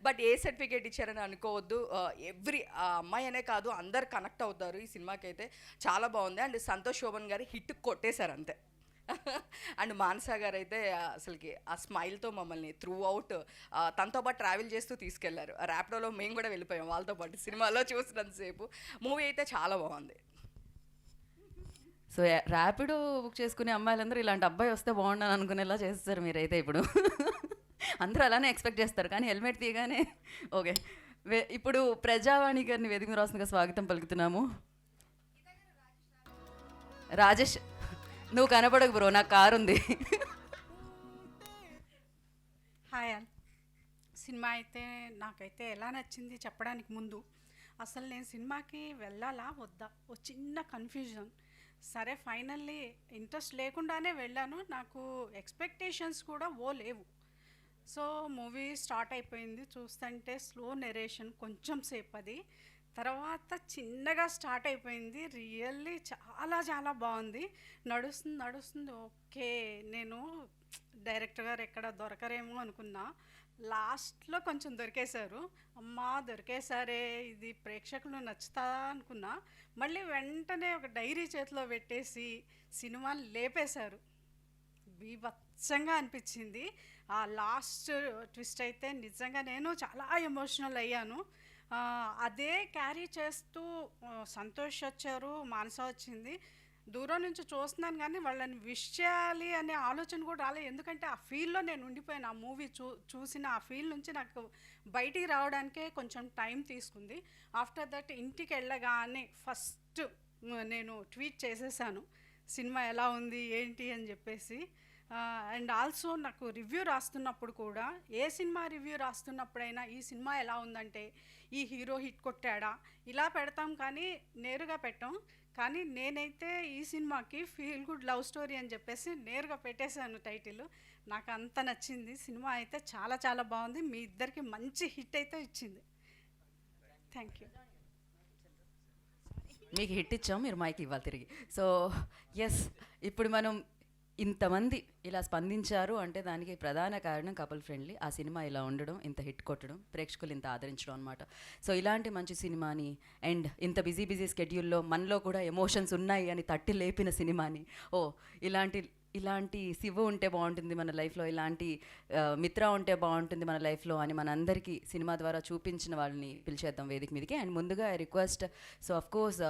బట్ ఏ సర్టిఫికేట్ ఇచ్చారని అనుకోవద్దు, ఎవ్రీ అమ్మాయి అనే కాదు అందరు కనెక్ట్ అవుతారు ఈ సినిమాకి. అయితే చాలా బాగుంది, అండ్ సంతోష్ శోభన్ గారు హిట్ కొట్టేశారు అంతే. అండ్ మానస గారు అయితే అసలుకి ఆ స్మైల్తో మమ్మల్ని త్రూ అవుట్ తనతో పాటు ట్రావెల్ చేస్తూ తీసుకెళ్లారు. ర్యాపిడోలో మేము కూడా వెళ్ళిపోయాం వాళ్ళతో పాటు సినిమాలో చూసినంతసేపు. మూవీ అయితే చాలా బాగుంది. సో ర్యాపిడో బుక్ చేసుకునే అమ్మాయిలందరూ ఇలాంటి అబ్బాయి వస్తే బాగుండని అనుకునేలా చేస్తారు మీరైతే ఇప్పుడు. అందరూ అలానే ఎక్స్పెక్ట్ చేస్తారు, కానీ హెల్మెట్ తీయగానే ఓకే. ఇప్పుడు ప్రజావాణి గారిని వేదిక మీద రాస్తుందిగా స్వాగతం పలుకుతున్నాము. రాజేష్ నువ్వు కనపడకు బ్రో, నాకు కారు ఉంది. Hi all. సినిమా అయితే నాకైతే ఎలా నచ్చింది చెప్పడానికి ముందు, అసలు నేను సినిమాకి వెళ్ళాలా వద్దా ఓ చిన్న కన్ఫ్యూజన్. సరే ఫైనల్లీ ఇంట్రెస్ట్ లేకుండానే వెళ్ళాను, నాకు ఎక్స్పెక్టేషన్స్ కూడా లేవు. సో మూవీ స్టార్ట్ అయిపోయింది, చూస్తుంటే స్లో నెరేషన్ కొంచెం సేపు, అది తర్వాత చిన్నగా స్టార్ట్ అయిపోయింది. రియల్లీ చాలా చాలా బాగుంది, నడుస్తుంది ఓకే. నేను డైరెక్టర్ గారు ఎక్కడ దొరకరేమో అనుకున్నా, లాస్ట్లో కొంచెం దొరికేశారు. అమ్మా దొరికేసారే, ఇది ప్రేక్షకులు నచ్చుతా అనుకున్నా. మళ్ళీ వెంటనే ఒక డైరీ చేతిలో పెట్టేసి సినిమాని లేపేశారు. బీభత్సంగా అనిపించింది. ఆ లాస్ట్ ట్విస్ట్ అయితే నిజంగా నేను చాలా ఎమోషనల్ అయ్యాను. అదే క్యారీ చేస్తూ సంతోష్ వచ్చారు, మానస వచ్చింది. దూరం నుంచి చూస్తున్నాను కానీ వాళ్ళని విష్ చేయాలి అనే ఆలోచన కూడా రాలేదు, ఎందుకంటే ఆ ఫీల్లో నేను ఉండిపోయాను. ఆ మూవీ చూసిన ఆ ఫీల్ నుంచి నాకు బయటికి రావడానికే కొంచెం టైం తీసుకుంది. ఆఫ్టర్ దట్ ఇంటికి వెళ్ళగానే ఫస్ట్ నేను ట్వీట్ చేసేసాను సినిమా ఎలా ఉంది ఏంటి అని చెప్పేసి. అండ్ ఆల్సో నాకు రివ్యూ రాస్తున్నప్పుడు కూడా, ఏ సినిమా రివ్యూ రాస్తున్నప్పుడైనా ఈ సినిమా ఎలా ఉందంటే ఈ హీరో హిట్ కొట్టాడా ఇలా పెడతాం కానీ నేరుగా పెట్టాం. కానీ నేనైతే ఈ సినిమాకి ఫీల్ గుడ్ లవ్ స్టోరీ అని చెప్పేసి నేరుగా పెట్టేశాను టైటిల్. నాకు అంత నచ్చింది. సినిమా అయితే చాలా చాలా బాగుంది, మీ ఇద్దరికి మంచి హిట్ అయితే ఇచ్చింది. Thank you. మీకు హిట్ ఇచ్చాం, మీరు మైక్ ఇవ్వాలి తిరిగి. సో ఎస్, ఇప్పుడు మనం ఇంతమంది ఇలా స్పందించారు అంటే దానికి ప్రధాన కారణం కపుల్ ఫ్రెండ్లీ. ఆ సినిమా ఇలా ఉండడం, ఇంత హిట్ కొట్టడం, ప్రేక్షకులు ఇంత ఆదరించడం అనమాట. సో ఇలాంటి మంచి సినిమాని అండ్ ఇంత బిజీ స్కెడ్యూల్లో మనలో కూడా ఎమోషన్స్ ఉన్నాయి అని తట్టి లేపిన సినిమాని, ఇలాంటి శివ ఉంటే బాగుంటుంది మన లైఫ్లో, ఇలాంటి మిత్ర ఉంటే బాగుంటుంది మన లైఫ్లో అని మనందరికీ సినిమా ద్వారా చూపించిన వాళ్ళని పిలిచేద్దాం వేదిక మీదకి. అండ్ ముందుగా I request, so of course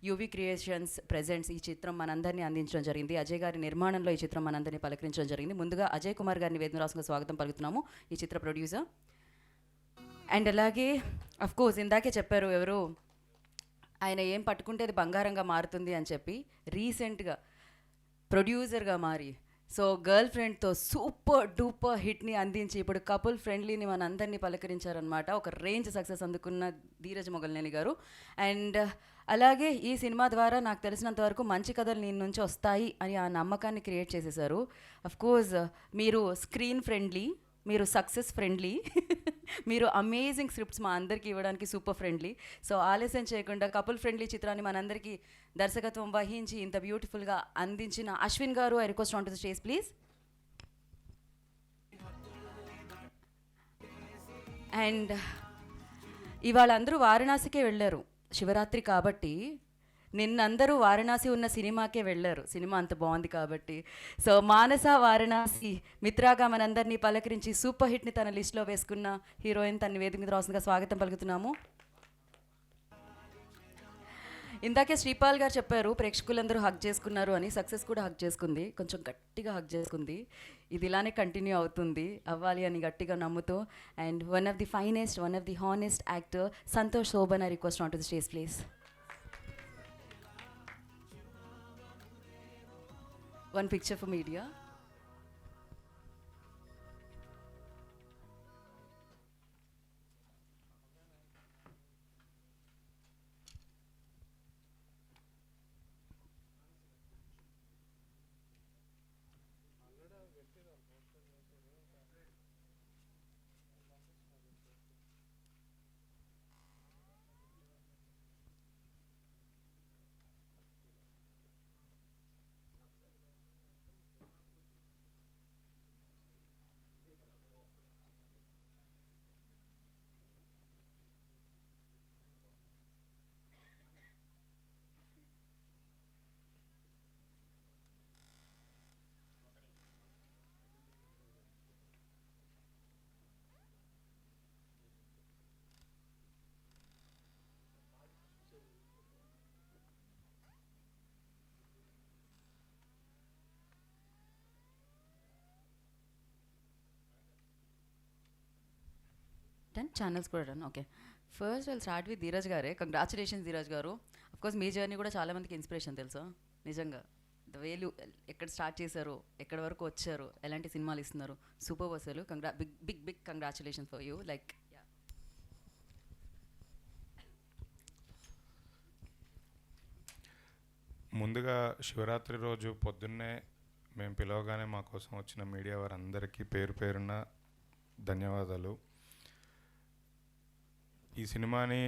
UV creations presents ఈ చిత్రం మనందరినీ అందించడం జరిగింది. అజయ్ గారి నిర్మాణంలో ఈ చిత్రం మనందరినీ పలకరించడం జరిగింది. ముందుగా అజయ్ కుమార్ గారిని వేదిక రాసుగా స్వాగతం పలుకుతున్నాము, ఈ చిత్ర ప్రొడ్యూసర్. అండ్ అలాగే అఫ్ కోర్స్ ఇందాకే చెప్పారు ఎవరు, ఆయన ఏం పట్టుకుంటే అది బంగారంగా మారుతుంది అని చెప్పి రీసెంట్గా ప్రొడ్యూసర్గా మారి సో గర్ల్ ఫ్రెండ్తో సూపర్ డూపర్ హిట్ని అందించి ఇప్పుడు కపుల్ ఫ్రెండ్లీని మన అందరినీ పలకరించారనమాట. ఒక రేంజ్ సక్సెస్ అందుకున్న ధీరజ్ మొగల్నేని గారు. అండ్ అలాగే ఈ సినిమా ద్వారా నాకు తెలిసినంత వరకు మంచి కథలు నీ నుంచి వస్తాయి అని ఆ నమ్మకాన్ని క్రియేట్ చేసేసారు. అఫ్ కోర్స్ మీరు స్క్రీన్ ఫ్రెండ్లీ, మీరు సక్సెస్ ఫ్రెండ్లీ, మీరు అమేజింగ్ స్క్రిప్ట్స్ మా అందరికీ ఇవ్వడానికి సూపర్ ఫ్రెండ్లీ. సో ఆలస్యం చేయకుండా కపుల్ ఫ్రెండ్లీ చిత్రాన్ని మనందరికీ దర్శకత్వం వహించి ఇంత బ్యూటిఫుల్గా అందించిన అశ్విన్ గారు, I request on to the stage please. And ఇవాళ అందరూ వారణాసికే వెళ్ళారు, శివరాత్రి కాబట్టి నిన్నందరూ వారణాసి ఉన్న సినిమాకే వెళ్ళారు, సినిమా అంత బాగుంది కాబట్టి. సో మానస వారణాసి మిత్రాగా మనందరినీ పలకరించి సూపర్ హిట్ని తన లిస్ట్లో వేసుకున్న హీరోయిన్ తన వేదిక మీద రాస్తుందిగా స్వాగతం పలుకుతున్నాము. ఇందాకే శ్రీపాల్ గారు చెప్పారు ప్రేక్షకులందరూ హగ్ చేసుకున్నారు అని, సక్సెస్ కూడా హగ్ చేసుకుంది, కొంచెం గట్టిగా హగ్ చేసుకుంది. ఇది ఇలానే కంటిన్యూ అవుతుంది, అవ్వాలి అని గట్టిగా నమ్ముతూ. And one of the finest, one of the honest actor Santosh Shobhan, I request on to the stage please. One picture for media. 10 channels కూడా done. Okay, first will start with Dheeraj గారే. కంగ్రాచులేషన్స్ ధీరజ్ గారు. అఫ్కోర్స్ మీ జర్నీ కూడా చాలా మందికి ఇన్స్పిరేషన్ తెలుసా, నిజంగా. ద వేలు ఎక్కడ స్టార్ట్ చేశారు, ఎక్కడి వరకు వచ్చారు, ఎలాంటి సినిమాలు ఇస్తున్నారు, సూపర్ అసలు. Big big big congratulations for you. Like ముందుగా శివరాత్రి రోజు పొద్దున్నే మేము పిలవగానే మా కోసం వచ్చిన మీడియా వారందరికీ పేరు పేరున ధన్యవాదాలు. ఈ సినిమాని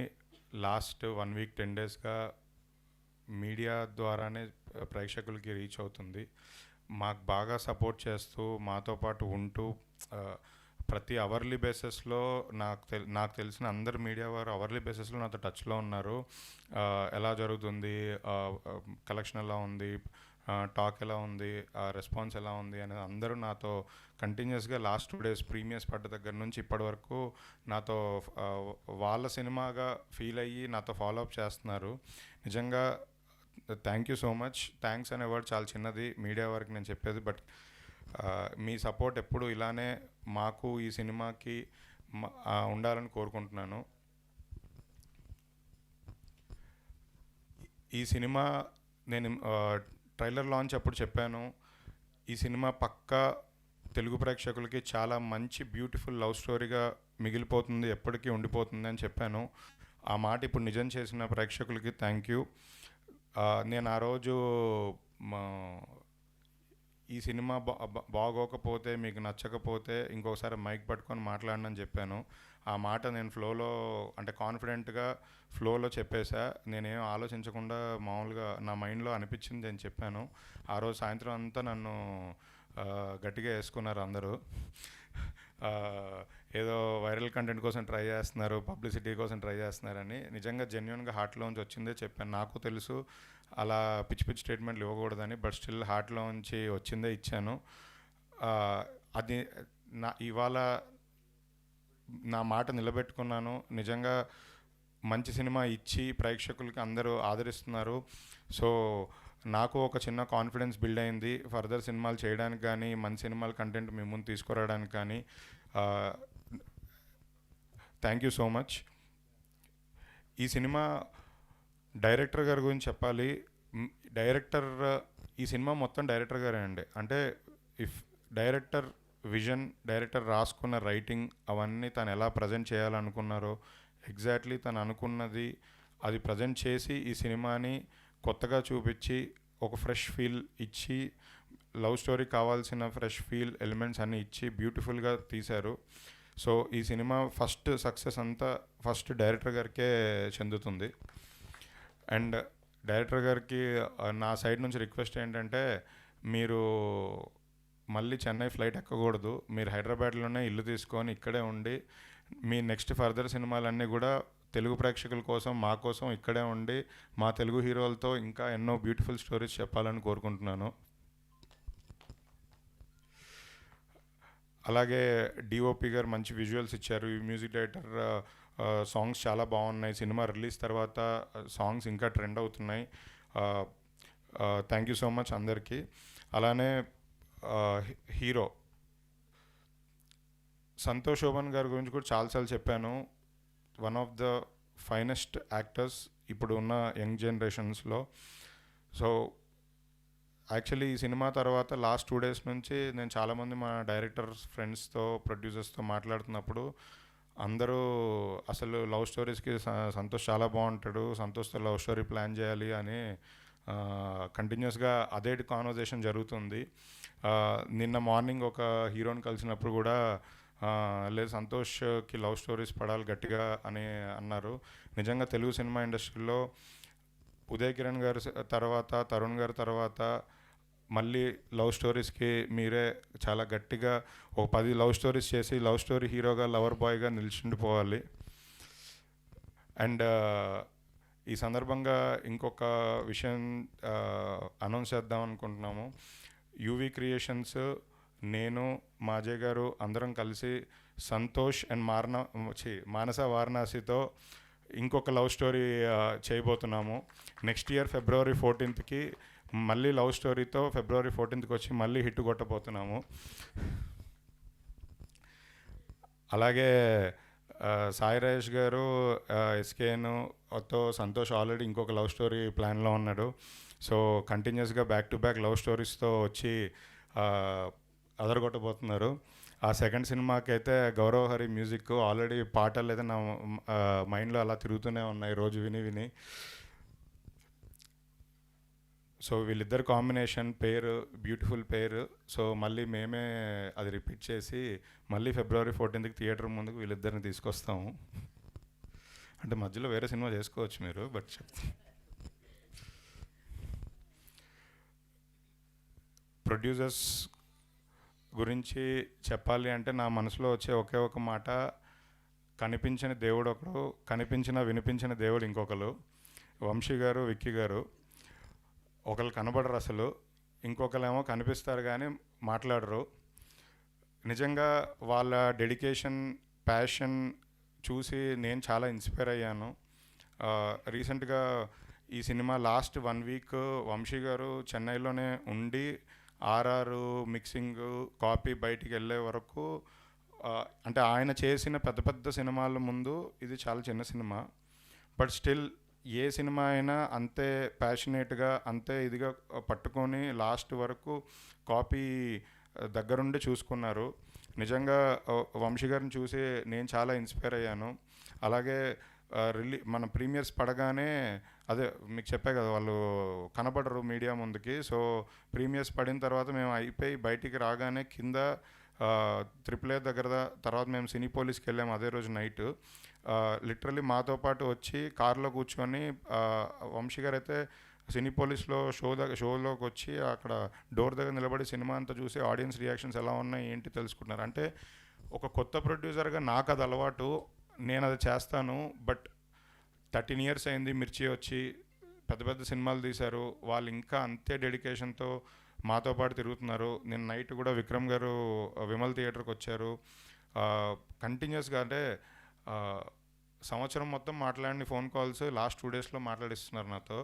లాస్ట్ 1 వీక్ 10 డేస్గా మీడియా ద్వారానే ప్రేక్షకులకి రీచ్ అవుతుంది. మాకు బాగా సపోర్ట్ చేస్తూ మాతో పాటు ఉంటూ ప్రతి అవర్లీ బేసిస్లో నాకు తెలిసిన అందరు మీడియా వారు అవర్లీ బేసిస్లో నాతో టచ్లో ఉన్నారు. ఎలా జరుగుతుంది, కలెక్షన్ ఎలా ఉంది, టాక్ ఎలా ఉంది, రెస్పాన్స్ ఎలా ఉంది అనేది అందరూ నాతో కంటిన్యూస్గా లాస్ట్ 2 డేస్ ప్రీమియర్స్ పడ్డ దగ్గర నుంచి ఇప్పటి వరకు నాతో వాళ్ళ సినిమాగా ఫీల్ అయ్యి నాతో ఫాలో అప్ చేస్తున్నారు. నిజంగా thank you so much. Thanks అనే వర్డ్ చాలా చిన్నది మీడియా వారికి నేను చెప్పేది, బట్ మీ సపోర్ట్ ఎప్పుడు ఇలానే మాకు ఈ సినిమాకి ఉండాలని కోరుకుంటున్నాను. ఈ సినిమా నేను ట్రైలర్ లాంచ్ అప్పుడు చెప్పాను, ఈ సినిమా పక్కా తెలుగు ప్రేక్షకులకి చాలా మంచి బ్యూటిఫుల్ లవ్ స్టోరీగా మిగిలిపోతుంది, ఎప్పటికీ ఉండిపోతుంది అని చెప్పాను. ఆ మాట ఇప్పుడు నిజం చేసిన ప్రేక్షకులకి థ్యాంక్ యూ. నేను ఆ రోజు ఈ సినిమా బాగోకపోతే మీకు నచ్చకపోతే ఇంకోసారి మైక్ పట్టుకొని మాట్లాడనని చెప్పాను. ఆ మాట నేను ఫ్లోలో అంటే కాన్ఫిడెంట్గా ఫ్లోలో చెప్పేశా. నేనేం ఆలోచించకుండా మామూలుగా నా మైండ్లో అనిపించింది అని చెప్పాను. ఆ రోజు సాయంత్రం అంతా నన్ను గట్టిగా వేసుకున్నారు అందరూ. ఏదో వైరల్ కంటెంట్ కోసం ట్రై చేస్తున్నారు, పబ్లిసిటీ కోసం ట్రై చేస్తున్నారని. నిజంగా జెన్యున్గా హార్ట్లోంచి వచ్చిందే చెప్పాను. నాకు తెలుసు అలా పిచ్చి పిచ్చి స్టేట్మెంట్లు ఇవ్వకూడదని, బట్ స్టిల్ హార్ట్లోంచి వచ్చిందే ఇచ్చాను. అది ఇవాళ నా మాట నిలబెట్టుకున్నాను. నిజంగా మంచి సినిమా ఇచ్చి ప్రేక్షకులకి అందరూ ఆదరిస్తున్నారు. సో నాకు ఒక చిన్న కాన్ఫిడెన్స్ బిల్డ్ అయింది ఫర్దర్ సినిమాలు చేయడానికి కానీ, మంచి సినిమాల కంటెంట్ మీ ముందు తీసుకురావడానికి కానీ. Thank you so much. ఈ సినిమా డైరెక్టర్ గారి గురించి చెప్పాలి. ఈ సినిమా మొత్తం డైరెక్టర్ గారే అండి. అంటే ఇఫ్ డైరెక్టర్ విజన్, డైరెక్టర్ రాసుకున్న రైటింగ్ అవన్నీ తను ఎలా ప్రజెంట్ చేయాలనుకున్నారో ఎగ్జాక్ట్లీ తను అనుకున్నది అది ప్రజెంట్ చేసి ఈ సినిమాని కొత్తగా చూపించి ఒక ఫ్రెష్ ఫీల్ ఇచ్చి, లవ్ స్టోరీ కావాల్సిన ఫ్రెష్ ఫీల్ ఎలిమెంట్స్ అన్నీ ఇచ్చి బ్యూటిఫుల్గా తీశారు. సో ఈ సినిమా ఫస్ట్ సక్సెస్ అంతా ఫస్ట్ డైరెక్టర్ గారికే చెందుతుంది. అండ్ డైరెక్టర్ గారికి నా సైడ్ నుంచి రిక్వెస్ట్ ఏంటంటే, మీరు మళ్ళీ చెన్నై ఫ్లైట్ ఎక్కకూడదు. మీరు హైదరాబాద్లోనే ఇల్లు తీసుకొని ఇక్కడే ఉండి మీ నెక్స్ట్ ఫర్దర్ సినిమాలన్నీ కూడా తెలుగు ప్రేక్షకుల కోసం, మా కోసం ఇక్కడే ఉండి మా తెలుగు హీరోలతో ఇంకా ఎన్నో బ్యూటిఫుల్ స్టోరీస్ చెప్పాలని కోరుకుంటున్నాను. అలాగే డిఓపి గారు మంచి విజువల్స్ ఇచ్చారు. ఈ మ్యూజిక్ డైరెక్టర్ సాంగ్స్ చాలా బాగున్నాయి. సినిమా రిలీజ్ తర్వాత సాంగ్స్ ఇంకా ట్రెండ్ అవుతున్నాయి. థ్యాంక్ యూ సో మచ్ అందరికీ. అలానే హీరో సంతోష్ శోభన్ గారి గురించి కూడా చాలాసార్లు చెప్పాను. One of the finest actors ఇప్పుడు ఉన్న యంగ్ జనరేషన్స్లో. సో యాక్చువల్లీ ఈ సినిమా తర్వాత లాస్ట్ 2 డేస్ నుంచి నేను చాలామంది మా డైరెక్టర్స్ ఫ్రెండ్స్తో, ప్రొడ్యూసర్స్తో మాట్లాడుతున్నప్పుడు అందరూ అసలు లవ్ స్టోరీస్కి సంతోష్ చాలా బాగుంటాడు, సంతోష్తో లవ్ స్టోరీ ప్లాన్ చేయాలి అని కంటిన్యూస్గా అదే కాన్వర్జేషన్ జరుగుతుంది. నిన్న మార్నింగ్ ఒక హీరోని కలిసినప్పుడు కూడా లేదు సంతోష్కి లవ్ స్టోరీస్ పడాలి గట్టిగా అని అన్నారు. నిజంగా తెలుగు సినిమా ఇండస్ట్రీలో ఉదయ్ కిరణ్ గారు తర్వాత, తరుణ్ గారి తర్వాత మళ్ళీ లవ్ స్టోరీస్కి మీరే చాలా గట్టిగా ఒక 10 లవ్ స్టోరీస్ చేసి లవ్ స్టోరీ హీరోగా, లవర్ బాయ్గా నిలిచిండిపోవాలి. అండ్ ఈ సందర్భంగా ఇంకొక విషయం అనౌన్స్ చేద్దాం అనుకుంటున్నాము. యూవీ క్రియేషన్స్, నేను, మా అజయ్ గారు అందరం కలిసి సంతోష్ అండ్ మానస వారణాసితో ఇంకొక లవ్ స్టోరీ చేయబోతున్నాము. నెక్స్ట్ ఇయర్ February 14th మళ్ళీ లవ్ స్టోరీతో February 14th వచ్చి మళ్ళీ హిట్ కొట్టబోతున్నాము. అలాగే సాయి రాజేష్ గారు ఎస్కేన్తో సంతోష్ ఆల్రెడీ ఇంకొక లవ్ స్టోరీ ప్లాన్లో ఉన్నాడు. సో కంటిన్యూస్గా బ్యాక్ టు బ్యాక్ లవ్ స్టోరీస్తో వచ్చి అదరగొట్టబోతున్నారు. ఆ సెకండ్ సినిమాకి అయితే గౌరవ్ హరి మ్యూజిక్ ఆల్రెడీ పాటలు అయితే నా మైండ్లో అలా తిరుగుతూనే ఉన్నాయి రోజు విని విని. సో వీళ్ళిద్దరు కాంబినేషన్ పేరు బ్యూటిఫుల్ పేరు. సో మళ్ళీ మేమే అది రిపీట్ చేసి మళ్ళీ February 14th థియేటర్ ముందుకు వీళ్ళిద్దరిని తీసుకొస్తాము. అంటే మధ్యలో వేరే సినిమా చేసుకోవచ్చు మీరు, బట్ ప్రొడ్యూసర్స్ గురించి చెప్పాలి అంటే నా మనసులో వచ్చే ఒకే ఒక మాట, కనిపించిన దేవుడు ఒకడు, కనిపించిన వినిపించిన దేవుడు ఇంకొకరు. వంశీ గారు, విక్కీ గారు ఒకళ్ళు కనబడరు అసలు, ఇంకొకరేమో కనిపిస్తారు కానీ మాట్లాడరు. నిజంగా వాళ్ళ డెడికేషన్, ప్యాషన్ చూసి నేను చాలా ఇన్స్పైర్ అయ్యాను. రీసెంట్గా ఈ సినిమా లాస్ట్ 1 week వంశీ గారు చెన్నైలోనే ఉండి ఆర్ఆర్ మిక్సింగ్ కాపీ బయటికి వెళ్ళే వరకు, అంటే ఆయన చేసిన పెద్ద పెద్ద సినిమాల ముందు ఇది చాలా చిన్న cinema. But still A cinema అయినా అంతే ప్యాషనేట్గా అంతే ఇదిగా పట్టుకొని లాస్ట్ వరకు కాపీ దగ్గరుండి చూసుకున్నారు. నిజంగా వంశీ గారిని చూసి నేను చాలా ఇన్స్పైర్ అయ్యాను. అలాగే మన ప్రీమియర్స్ పడగానే, అదే మీకు చెప్పే కదా వాళ్ళు కనబడరు మీడియా ముందుకి. సో ప్రీమియర్స్ పడిన తర్వాత మేము అయిపోయి బయటికి రాగానే కింద AAA దగ్గర తర్వాత మేము సినీపోలీస్కి వెళ్ళాము అదే రోజు నైట్. లిటరలీ మాతో పాటు వచ్చి కార్లో కూర్చొని వంశీ గారు అయితే సినీపోలీస్లో షోలోకి వచ్చి అక్కడ డోర్ దగ్గర నిలబడి సినిమా అంతా చూసి ఆడియన్స్ రియాక్షన్స్ ఎలా ఉన్నాయి ఏంటి తెలుసుకుంటున్నారు. అంటే ఒక కొత్త ప్రొడ్యూసర్గా నాకు అది అలవాటు, నేను అది చేస్తాను. బట్ 13 years అయింది మిర్చి వచ్చి, పెద్ద పెద్ద సినిమాలు తీశారు. వాళ్ళు ఇంకా అంతే డెడికేషన్తో మాతో పాటు తిరుగుతున్నారు. నేను నైట్ కూడా విక్రమ్ గారు విమల్ థియేటర్కి వచ్చారు. కంటిన్యూస్గా అంటే సంవత్సరం మొత్తం మాట్లాడిన ఫోన్ కాల్స్ లాస్ట్ 2 daysలో మాట్లాడిస్తున్నారు నాతో.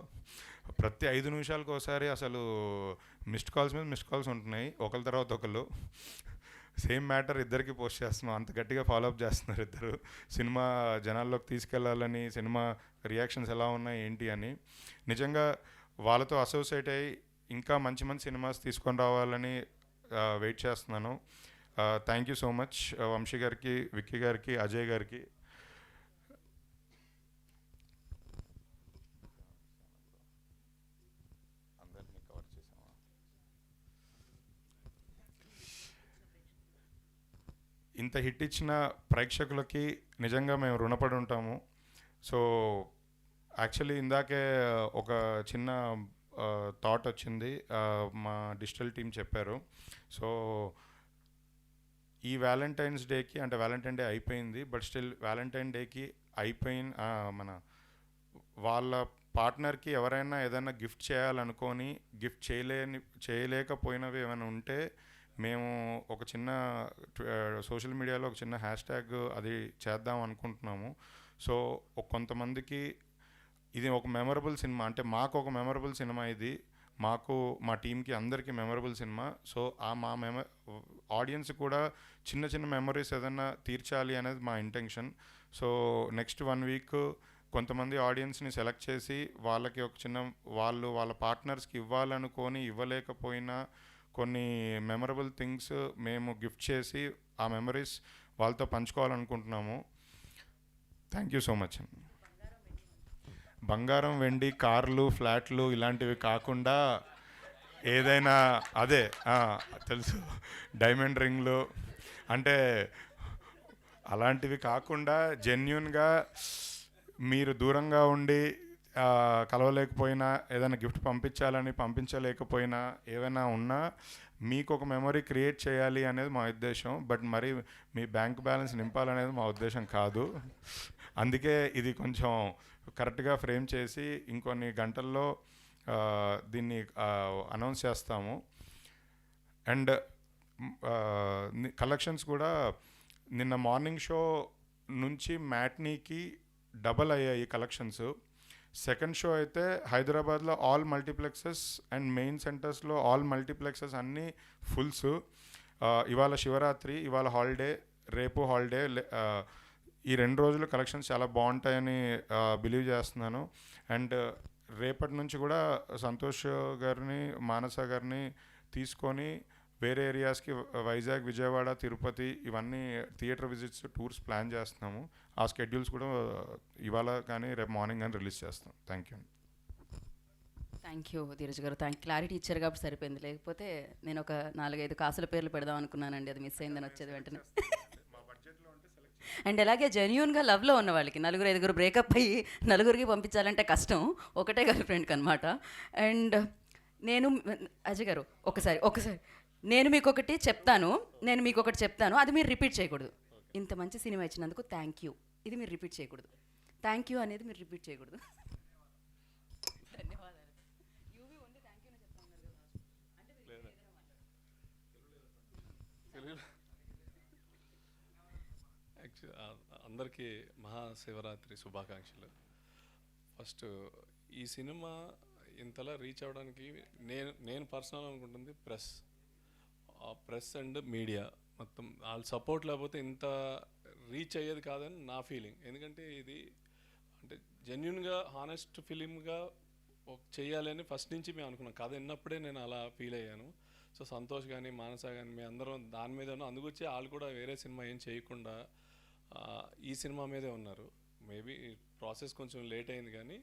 ప్రతి 5 నిమిషాలకు ఒకసారి అసలు మిస్డ్ కాల్స్ మీద మిస్డ్ కాల్స్ ఉంటున్నాయి, ఒకరి తర్వాత ఒకళ్ళు. సేమ్ మ్యాటర్ ఇద్దరికి పోస్ట్ చేస్తున్నాం, అంత గట్టిగా ఫాలోఅప్ చేస్తున్నారు ఇద్దరు. సినిమా జనాల్లోకి తీసుకెళ్లాలని, సినిమా రియాక్షన్స్ ఎలా ఉన్నాయి ఏంటి అని. నిజంగా వాళ్ళతో అసోసియేట్ అయ్యి ఇంకా మంచి మంచి సినిమాస్ తీసుకొని రావాలని వెయిట్ చేస్తున్నాను. Thank you so much Vamsi గారికి, విక్కీ గారికి, అజయ్ గారికి. ఇంత హిట్ ఇచ్చిన ప్రేక్షకులకి నిజంగా మేము రుణపడి ఉంటాము. సో యాక్చువల్లీ ఇందాకే ఒక చిన్న థాట్ వచ్చింది, మా డిజిటల్ టీం చెప్పారు. సో ఈ వ్యాలంటైన్స్ డేకి, అంటే వ్యాలంటైన్ డే అయిపోయింది, బట్ స్టిల్ వ్యాలంటైన్ డేకి మన వాళ్ళ పార్ట్నర్కి ఎవరైనా ఏదైనా గిఫ్ట్ చేయాలనుకొని గిఫ్ట్ చేయలేకపోయినవి ఏమైనా ఉంటే మేము ఒక చిన్న సోషల్ మీడియాలో ఒక చిన్న హ్యాష్ట్యాగ్ అది చేద్దాం అనుకుంటున్నాము. సో కొంతమందికి ఇది ఒక మెమరబుల్ సినిమా, అంటే మాకు ఒక మెమరబుల్ సినిమా ఇది, మాకు మా టీంకి అందరికీ మెమరబుల్ సినిమా. సో మా ఆడియన్స్ కూడా చిన్న చిన్న మెమరీస్ ఏదైనా తీర్చాలి అనేది మా ఇంటెన్షన్. సో నెక్స్ట్ 1 week కొంతమంది ఆడియన్స్ని సెలెక్ట్ చేసి వాళ్ళకి ఒక చిన్న వాళ్ళ పార్ట్నర్స్కి ఇవ్వాలనుకొని ఇవ్వలేకపోయినా కొన్ని మెమరబుల్ థింగ్స్ మేము గిఫ్ట్ చేసి ఆ మెమరీస్ వాళ్ళతో పంచుకోవాలనుకుంటున్నాము. Thank you so much. బంగారం, వెండి, కార్లు, ఫ్లాట్లు ఇలాంటివి కాకుండా ఏదైనా, అదే తెలుసు, డైమండ్ రింగ్లు, అంటే అలాంటివి కాకుండా జెన్యూన్గా మీరు దూరంగా ఉండి కలవలేకపోయినా, ఏదైనా గిఫ్ట్ పంపించలేకపోయినా, ఏమైనా ఉన్నా మీకు ఒక మెమరీ క్రియేట్ చేయాలి అనేది మా ఉద్దేశం. బట్ మరి మీ బ్యాంక్ బ్యాలెన్స్ నింపాలనేది మా ఉద్దేశం కాదు. అందుకే ఇది కొంచెం కరెక్ట్గా ఫ్రేమ్ చేసి ఇంకొన్ని గంటల్లో దీన్ని అనౌన్స్ చేస్తాము. అండ్ కలెక్షన్స్ కూడా నిన్న మార్నింగ్ షో నుంచి మ్యాట్నీకి డబల్ అయ్యాయి కలెక్షన్స్. సెకండ్ షో అయితే హైదరాబాద్లో ఆల్ మల్టీప్లెక్సెస్ అండ్ మెయిన్ సెంటర్స్లో ఆల్ మల్టీప్లెక్సెస్ అన్నీ ఫుల్స్. ఇవాళ శివరాత్రి, ఇవాళ హాలిడే, రేపు హాలిడే. ఈ 2 రోజుల కలెక్షన్స్ చాలా బాగుంటాయని బిలీవ్ చేస్తున్నాను. అండ్ రేపటి నుంచి కూడా సంతోష్ గారిని, మానస గారిని తీసుకొని వేరే ఏరియాస్కి వైజాగ్, విజయవాడ, తిరుపతి ఇవన్నీ థియేటర్ విజిట్స్, టూర్స్ ప్లాన్ చేస్తున్నాము. ఆ స్కెడ్యూల్స్ కూడా ఇవాళ కానీ రేపు మార్నింగ్ కానీ రిలీజ్ చేస్తాం. Thank you. Thank you Dheeraj గారు. క్లారిటీ ఇచ్చారు కాబట్టి సరిపోయింది. లేకపోతే నేను ఒక 4-5 కాసుల పేర్లు పెడదాం అనుకున్నానండి, అది మిస్ అయిందని వచ్చేది వెంటనే. అండ్ అలాగే జెన్యూన్గా లవ్లో ఉన్న వాళ్ళకి 4-5 బ్రేకప్ అయ్యి 4కి పంపించాలంటే కష్టం, ఒకటే గర్ల్ ఫ్రెండ్కి అనమాట. అండ్ నేను అజయ్ గారు ఒకసారి నేను మీకు ఒకటి చెప్తాను, అది మీరు రిపీట్ చేయకూడదు. ఇంత మంచి సినిమా ఇచ్చినందుకు థ్యాంక్ యూ, ఇది మీరు రిపీట్ చేయకూడదు. థ్యాంక్ యూ అనేది మీరు రిపీట్ చేయకూడదు. ధన్యవాదాలు. అందరికీ మహాశివరాత్రి శుభాకాంక్షలు. ఫస్ట్ ఈ సినిమా ఇంతలా రీచ్ అవ్వడానికి నేను పర్సనల్ అనుకుంటుంది ప్రెస్ అండ్ మీడియా మొత్తం వాళ్ళ సపోర్ట్ లేకపోతే ఇంత రీచ్ అయ్యేది కాదని నా ఫీలింగ్. ఎందుకంటే ఇది అంటే జెన్యున్గా హానెస్ట్ ఫిలింగా చేయాలని ఫస్ట్ నుంచి మేము అనుకున్నాం. కథ విన్నప్పుడే నేను అలా ఫీల్ అయ్యాను. సో సంతోష్ కానీ, మానస కానీ మేము అందరం దాని మీద ఉన్నాం. అందుకొచ్చి వాళ్ళు కూడా వేరే సినిమా ఏం చేయకుండా ఈ సినిమా మీదే ఉన్నారు. మేబీ ప్రాసెస్ కొంచెం లేట్ అయింది, కానీ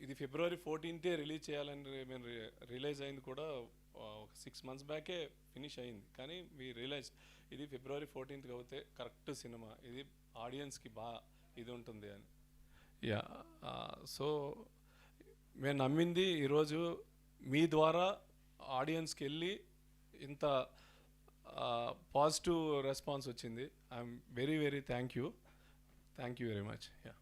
ఇది February 14th రిలీజ్ చేయాలని మేము రిలీజ్ అయింది కూడా ఒక 6 months బ్యాకే ఫినిష్ అయింది. కానీ వీ రియలైజ్ ఇది February 14th అవుతే కరెక్ట్ సినిమా, ఇది ఆడియన్స్కి ఇది ఉంటుంది అని. యా, సో మేము నమ్మింది ఈరోజు మీ ద్వారా ఆడియన్స్కి వెళ్ళి ఇంత పాజిటివ్ రెస్పాన్స్ వచ్చింది. I'm very thank you very much. Yeah,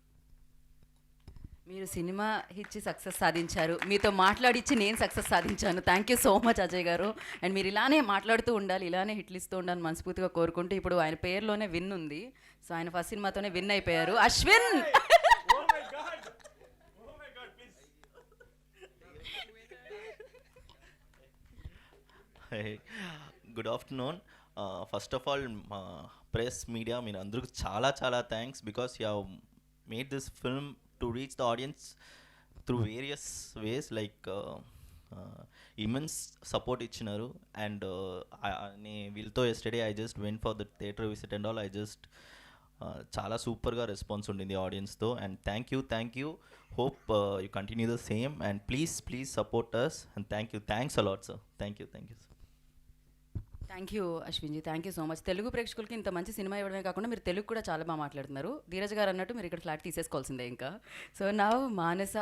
మీరు సినిమా ఇచ్చి సక్సెస్ సాధించారు, మీతో మాట్లాడిచ్చి నేను సక్సెస్ సాధించాను. Thank you so much Ajay గారు. అండ్ మీరు ఇలానే మాట్లాడుతూ ఉండాలి, ఇలానే హిట్లు ఇస్తూ ఉండాలని మనస్ఫూర్తిగా కోరుకుంటూ, ఇప్పుడు ఆయన పేరులోనే విన్ ఉంది. సో ఆయన ఫస్ట్ సినిమాతోనే విన్ అయిపోయారు. Ashwin, good afternoon. First of all press media మీరు అందరికీ చాలా thanks, because you have made this film to reach the audience through various ways, like immense support ఇచ్చినారు. అండ్ వీళ్ళతో yesterday I just went for the theatre visit and all. చాలా సూపర్గా రెస్పాన్స్ ఉండింది ఆడియన్స్తో. And thank you. Hope you continue the same and please support us. And thanks a lot sir. Thank you. Thank you అశ్విన్జీ, thank you so much. Telugu ప్రేక్షకులకి ఇంత మంచి సినిమా ఇవ్వడమే కాకుండా మీరు తెలుగు కూడా చాలా బాగా మాట్లాడుతున్నారు. ధీరజ్ గారు అన్నట్టు మీరు ఇక్కడ ఫ్లాట్ తీసేసుకోవాల్సిందే ఇంకా. సో నా మానస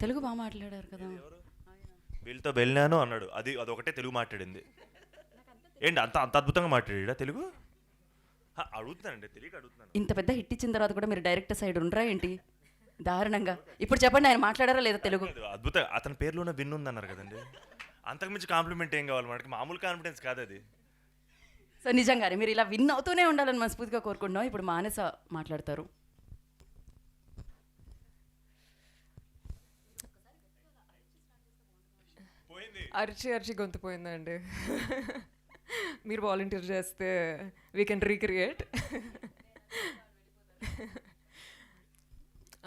తెలుగు బాగా మాట్లాడారు కదా. వీళ్ళతో వెళ్ళాను అన్నాడు, అదొకటే తెలుగు మాట్లాడింది. ఏంటి అంత అద్భుతంగా మాట్లాడా తెలుగు? అడుగుతున్నానండి, తెలియక అడుగుతున్నాను. ఇంత పెద్ద హిట్ ఇచ్చిన తర్వాత కూడా మీరు డైరెక్టర్ సైడ్ ఉండరా ఏంటి? దారుణంగా. ఇప్పుడు చెప్పండి, ఆయన మాట్లాడారా లేదా తెలుగు? అద్భుతం. అతని పేరులోనే విన్ ఉంది అన్నారు కదండి, అంతకుమించి కాంప్లిమెంట్ ఏం కావాలి మనకి? మామూలు కాన్ఫిడెన్స్ కాదు అది. సో నిజంగానే మీరు ఇలా విన్ అవుతూనే ఉండాలని మనస్ఫూర్తిగా కోరుకుంటున్నాం. ఇప్పుడు మానస మాట్లాడతారు. అరిచి గొంతు పోయిందండి. మీరు వాలంటీర్ చేస్తే వీ కెన్ రీక్రియేట్.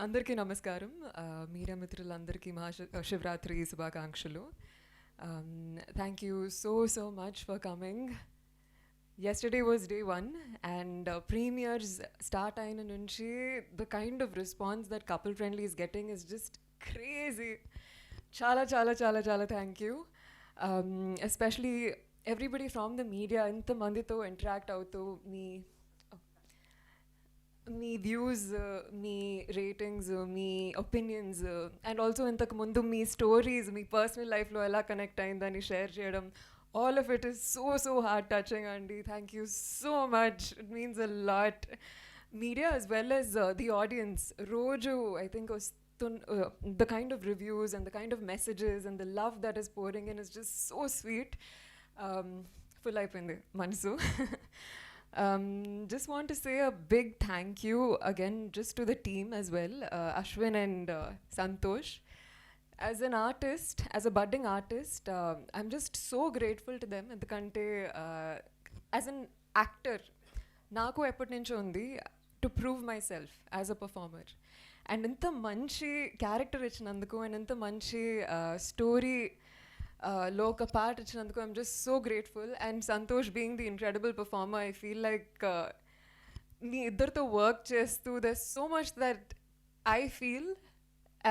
అందరికీ నమస్కారం. మీడియా మిత్రులందరికీ మహాశివరాత్రి శుభాకాంక్షలు. Thank you so much for coming. Yesterday was day 1 and premieres start ayina nunchi the kind of response that Couple Friendly is getting is just crazy. Chala thank you. Especially everybody from the media inta mandito interact avutu me views, me ratings, me opinions and also ఇంతకు ముందు మీ స్టోరీస్, మీ పర్సనల్ లైఫ్లో ఎలా కనెక్ట్ అయిందని షేర్ చేయడం, all of it is so heart touching అండి. Thank you so much. It means a lot. Media as well as the audience, రోజు I think the kind of reviews and the kind of messages and the love that is pouring in is just so sweet. Full అయిపోయింది మనసు. Just want to say a big thank you again just to the team as well, Ashwin and Santosh. As an artist, as a budding artist, I'm just so grateful to them. Endukante as an actor, నాకు ఎప్పటి నుంచో ఉంది to prove my self as a performer. And ఇంత మంచి క్యారెక్టర్ ఇచ్చినందుకు అండ్ ఇంత మంచి స్టోరీ లో ఒక పార్ట్ ఇచ్చినందుకు I'm just so grateful. And Santosh being the incredible performer, I feel like మీ ఇద్దరితో వర్క్ చేస్తూ there so much that I feel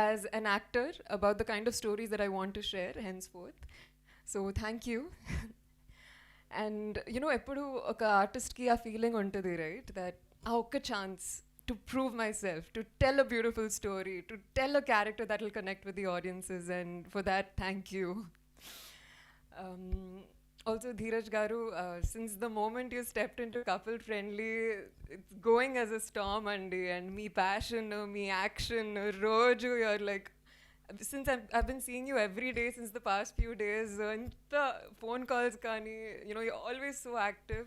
as an actor about the kind of stories that I want to share henceforth. So thank you. And you know, eppudu oka artist ki a feeling untadi, right, that aa okka chance to prove myself, to tell a beautiful story, to tell a character that will connect with the audiences, and for that thank you. Also Dheeraj garu, since the moment you stepped into couple friendly, it's going as a storm andi, and me passion, me action roju, you're like, since I've been seeing you every day since the past few days, anta phone calls kani, you know, you're always so active.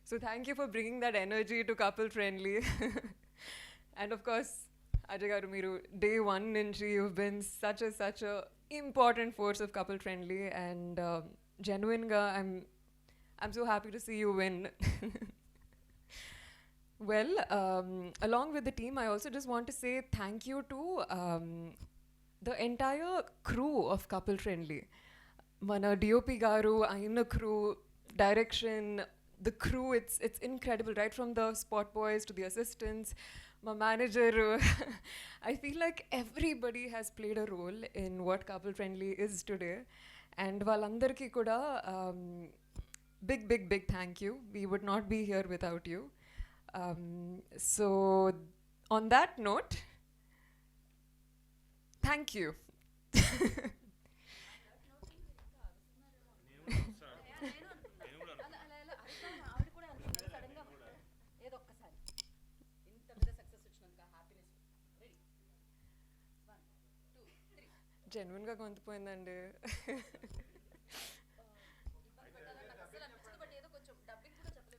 So thank you for bringing that energy to couple friendly. And of course Ajay garu, meeru day one nunchi you've been such a important force of couple friendly, and genuine ga I'm so happy to see you win. Well, along with the team, I also just want to say thank you to the entire crew of couple friendly. Mana DOP garu, ayina crew, direction, the crew, it's incredible, right from the spot boys to the assistants, my manager. I feel like everybody has played a role in what couple friendly is today. And వాళ్ళందరికీ కూడా big thank you. We would not be here without you. So on that note, thank you. జెన్యున్గా గొంతుపోయిందండి.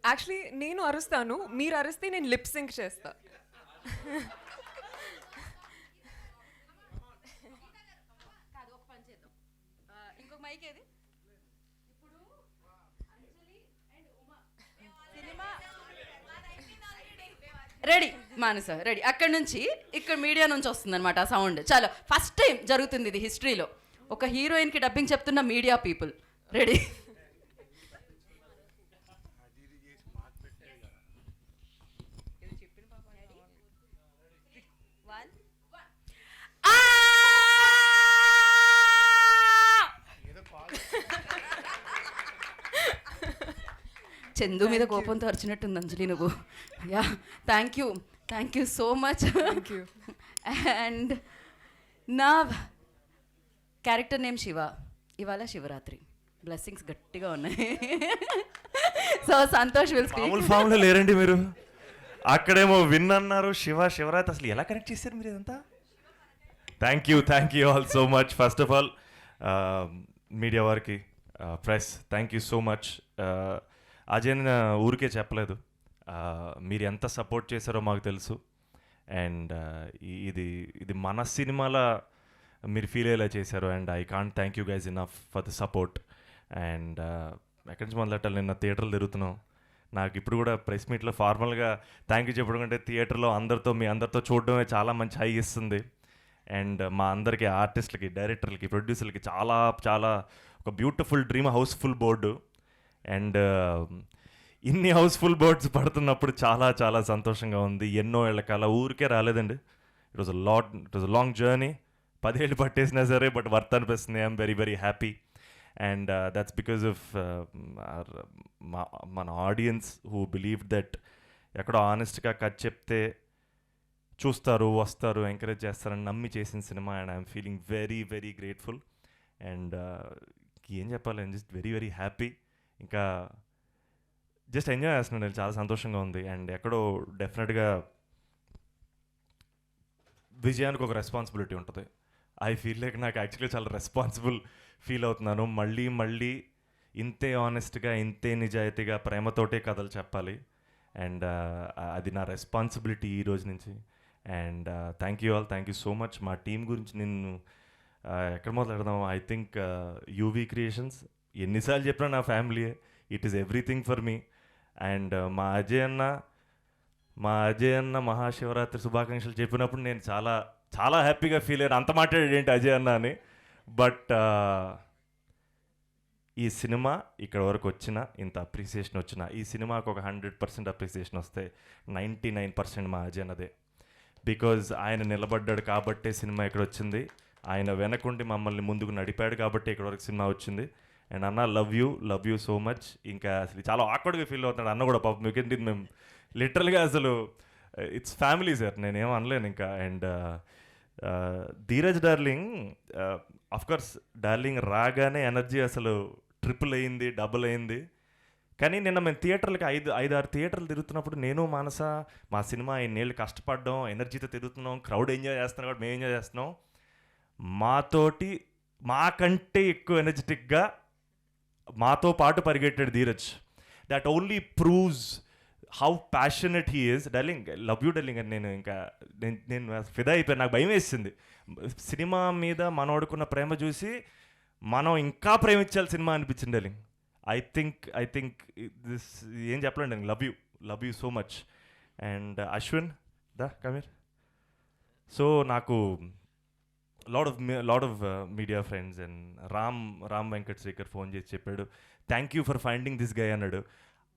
యాక్చువల్లీ నేను అరుస్తాను, మీరు అరిస్తే నేను లిప్ సింక్ చేస్తా. ఇంకొక మైక్ ఏది? రెడీ మానస, రెడీ. అక్కడ నుంచి ఇక్కడ మీడియా నుంచి వస్తుంది అనమాట ఆ సౌండ్. చాలా ఫస్ట్ టైం జరుగుతుంది ఇది హిస్టరీలో, ఒక హీరోయిన్కి డబ్బింగ్ చెప్తున్న మీడియా పీపుల్. రెడీ? చందు మీద కోపంతో అరిచినట్టుంది అంజలి నువ్వు. Yeah, thank you so much. Thank you. And నా క్యారెక్టర్ నేమ్ శివ. ఇవాళ శివరాత్రి, బ్లెస్సింగ్స్ గట్టిగా ఉన్నాయి. So Santosh will speak. మామూలు ఫామ్లో లేరండి మీరు. అక్కడేమో విన్ అన్నారు, శివరాత్రి అసలు ఎలా కనెక్ట్ చేశారు మీరు ఇదంతా? Thank you all so much. First of all media వారికి, press, thank you so much. Ajay ఊరికే చెప్పలేదు, మీరు ఎంత సపోర్ట్ చేశారో మాకు తెలుసు. అండ్ ఇది మన సినిమాలో మీరు ఫీల్ అయ్యేలా చేశారు. And I can't thank you guys enough for the support. And ఎక్కడి నుంచి మొదలెట్టాలి, నిన్న థియేటర్లు తిరుగుతున్నాం. నాకు ఇప్పుడు కూడా ప్రెస్ మీట్లో ఫార్మల్గా థ్యాంక్ యూ చెప్పడం కంటే థియేటర్లో మీ అందరితో చూడడమే చాలా మంచి హై ఇస్తుంది. అండ్ మా అందరికీ, ఆర్టిస్టులకి, డైరెక్టర్లకి, ప్రొడ్యూసర్లకి చాలా చాలా ఒక beautiful dream housefull board. And ఇన్ని హౌస్ఫుల్ బోర్డ్స్ పడుతున్నప్పుడు చాలా చాలా సంతోషంగా ఉంది. ఎన్నో ఏళ్ళ కాల ఊరికే రాలేదండి. It was a long journey. 10 ఏళ్ళు పట్టేసినా సరే బట్ వర్త్ అనిపిస్తుంది. I'm very happy. And that's because of మన ఆడియన్స్ హూ బిలీవ్ దట్ ఎక్కడో ఆనెస్ట్గా కట్ చెప్తే చూస్తారు, వస్తారు, ఎంకరేజ్ చేస్తారని నమ్మి చేసిన cinema. And I'm feeling very grateful. And ఏం చెప్పాలి, ఐఎమ్ జస్ట్ వెరీ హ్యాపీ. ఇంకా జస్ట్ ఎంజాయ్ చేస్తున్నాను, నేను చాలా సంతోషంగా ఉంది. అండ్ ఎక్కడో డెఫినెట్గా విజయానికి ఒక రెస్పాన్సిబిలిటీ ఉంటుంది. ఐ ఫీల్ లైక్ నాకు యాక్చువల్లీ చాలా రెస్పాన్సిబుల్ ఫీల్ అవుతున్నాను. మళ్ళీ ఇంతే ఆనెస్ట్గా, ఇంతే నిజాయితీగా, ప్రేమతోటే కథలు చెప్పాలి. అండ్ అది నా రెస్పాన్సిబిలిటీ ఈ రోజు నుంచి. And thank you so much. మా టీం గురించి నేను ఎక్కడ మొదలెడదాం? ఐ థింక్ యూవీ క్రియేషన్స్, ఎన్నిసార్లు చెప్పినా నా ఫ్యామిలీయే. It is everything for me. And మా అజయ్ అన్న మా అజయ్ అన్న మహాశివరాత్రి శుభాకాంక్షలు చెప్పినప్పుడు నేను చాలా చాలా హ్యాపీగా ఫీల్ అయ్యాను. అంత మాట్లాడాడు ఏంటి అజయ్ అన్న అని. బట్ ఈ సినిమా ఇక్కడ వరకు వచ్చిన ఇంత అప్రిసియేషన్ వచ్చిన ఈ సినిమాకు ఒక 100% అప్రిసియేషన్ వస్తే 99% మా అజయ్ అన్నదే. బికాజ్ ఆయన నిలబడ్డాడు కాబట్టే సినిమా ఇక్కడ వచ్చింది. ఆయన వెనకుండి మమ్మల్ని ముందుకు నడిపాడు కాబట్టి ఇక్కడ వరకు సినిమా వచ్చింది. అండ్ అన్న లవ్ యూ సో మచ్. ఇంకా అసలు చాలా ఆక్వర్డ్గా ఫీల్ అవుతున్నాడు అన్న కూడా పాపం. మీకేంటి మేము లిటరల్గా అసలు ఇట్స్ ఫ్యామిలీ సార్, నేనేం అనలేను ఇంకా. And Dheeraj darling, of course darling రాగానే ఎనర్జీ అసలు ట్రిపుల్ అయింది, డబుల్ అయింది. కానీ నిన్న మేము థియేటర్లకి 5-6 థియేటర్లు తిరుగుతున్నప్పుడు నేను మానస మా సినిమా ఇన్నేళ్ళు కష్టపడ్డాం, ఎనర్జీతో తిరుగుతున్నాం, క్రౌడ్ ఎంజాయ్ చేస్తున్నాం కాబట్టి మేము ఎంజాయ్ చేస్తున్నాం. మాతోటి మాకంటే ఎక్కువ ఎనర్జెటిక్గా మాతో పాటు పరిగెట్టాడు Dheeraj. That only proves how passionate he is. Darling love you darling అని నేను ఫిదా అయిపోయాను. నాకు భయం వేసింది సినిమా మీద మనోడుకున్న ప్రేమ చూసి మనం ఇంకా ప్రేమించాలి సినిమా అనిపించింది డార్లింగ్. ఐ థింక్ దిస్ ఏం చెప్పలేండి. Love you so much. And Ashwin దా కమీర్. సో నాకు lot of media friends and Ram Venkat Shekhar phone చేసి చెప్పాడు thank you for finding this guy అన్నాడు.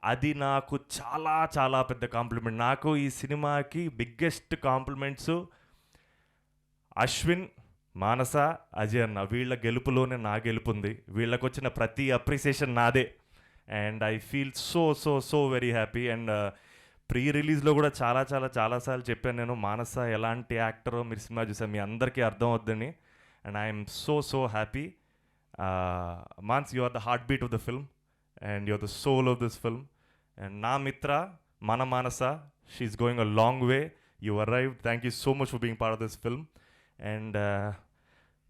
అది నాకు చాలా చాలా పెద్ద కాంప్లిమెంట్. నాకు ఈ సినిమాకి బిగ్గెస్ట్ కాంప్లిమెంట్స్ అశ్విన్, మానస, అజయ్ అన్న. వీళ్ళ గెలుపులోనే నా గెలుపు ఉంది. వీళ్ళకి వచ్చిన ప్రతి అప్రిసియేషన్ నాదే. And I feel so very happy. And pre రిలీజ్లో కూడా చాలాసార్లు చెప్పాను నేను, మానస ఎలాంటి యాక్టరో మీరు సినిమా చూసారు మీ అందరికీ అర్థం అవుద్దని. And I'm so happy. Manas, you are the heart beat of the film and you are the soul of this film. And నా మిత్ర మన Manasa, she's going a long way. You arrived. Thank you so much for being part of this film. And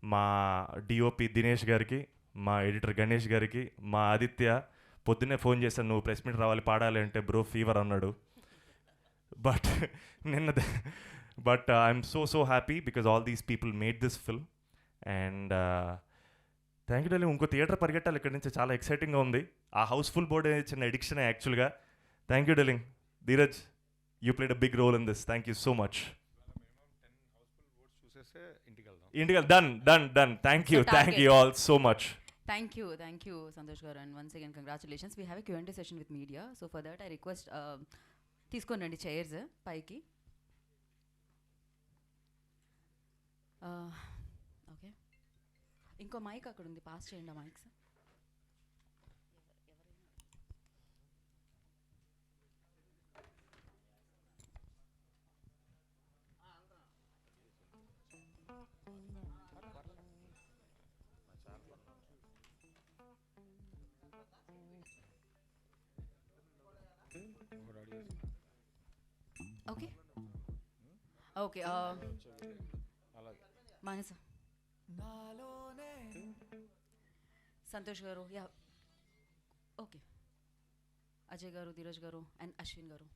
మా డిఓపి దినేష్ గారికి, మా ఎడిటర్ గణేష్ గారికి, మా ఆదిత్య పొద్దున్నే ఫోన్ చేశాను నువ్వు ప్రెస్ మీట్ రావాలి పాడాలి అంటే బ్రో ఫీవర్ అన్నాడు. But I'm so happy because all these people made this film. And thank you darling. ఇంకో థియేటర్ పరిగెట్టాలి ఇక్కడ నుంచి, చాలా ఎక్సైటింగ్గా ఉంది. ఆ హౌస్ఫుల్ బోర్డ్ చిన్న ఎడిక్షన్ యాక్చువల్గా. Thank you darling. Dheeraj, you played a big role in this. Thank you so much. ఇంటికి done. Thank you all so much. Thank you, Santosh garu, and once again congratulations. We have a Q&A session with media, so for that I request తీసుకోండి చైర్స్ పైకి. ఓకే, ఇంకో మైక్ అక్కడ ఉంది, పాస్ చేయండి ఆ మైక్స్. ఓకే మానస, సంతోష్ గారు, యా ఓకే, అజయ్ గారు, ధీరజ్ గారు అండ్ అశ్విన్ గారు,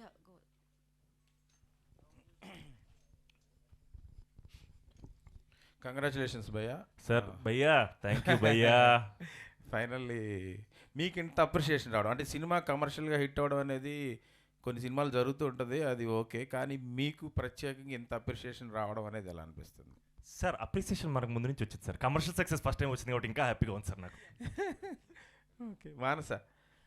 యా గో. కంగ్రాచులేషన్స్ భయ్యా. సార్ భయ్యా, థ్యాంక్ యూ భయ్యా. ఫైనల్లీ మీకు ఇంత అప్రిషియేషన్ రావడం, అంటే సినిమా కమర్షియల్గా హిట్ అవ్వడం అనేది కొన్ని సినిమాలు జరుగుతూ ఉంటుంది, అది ఓకే. కానీ మీకు ప్రత్యేకంగా ఇంత అప్రిషియేషన్ రావడం అనేది ఎలా అనిపిస్తుంది? సార్ అప్రిసియేషన్ మనకు ముందు నుంచి వచ్చింది sir. Commercial success first time వచ్చింది కాబట్టి ఇంకా హ్యాపీగా ఉంది సార్ నాకు. ఓకే మానస,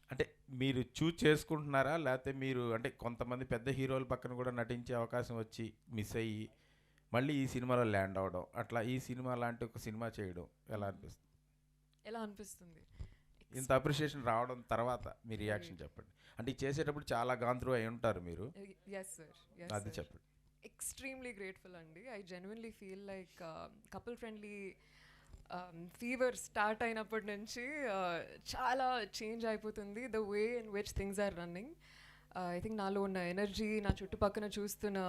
అంటే మీరు చూజ్ చేసుకుంటున్నారా, లేకపోతే మీరు అంటే కొంతమంది పెద్ద హీరోల పక్కన కూడా నటించే అవకాశం వచ్చి మిస్ అయ్యి మళ్ళీ ఈ సినిమాలో ల్యాండ్ అవ్వడం, అట్లా ఈ సినిమా లాంటి ఒక సినిమా చేయడం ఎలా అనిపిస్తుంది? ఇంత అప్రిషియేషన్ రావడం తర్వాత మీ రియాక్షన్ చెప్పండి. అంటే చేసేటప్పుడు చాలా గాంత్రూ అయి ఉంటారు మీరు. ఎస్ సార్, అది చెప్పండి. ఎక్స్ట్రీమ్లీ గ్రేట్ఫుల్ అండి. I genuinely feel like couple friendly fever start అయినప్పటి నుంచి చాలా చేంజ్ అయిపోతుంది the way in which things are running. I think నాలో ఉన్న ఎనర్జీ, నా చుట్టుపక్కన చూస్తున్న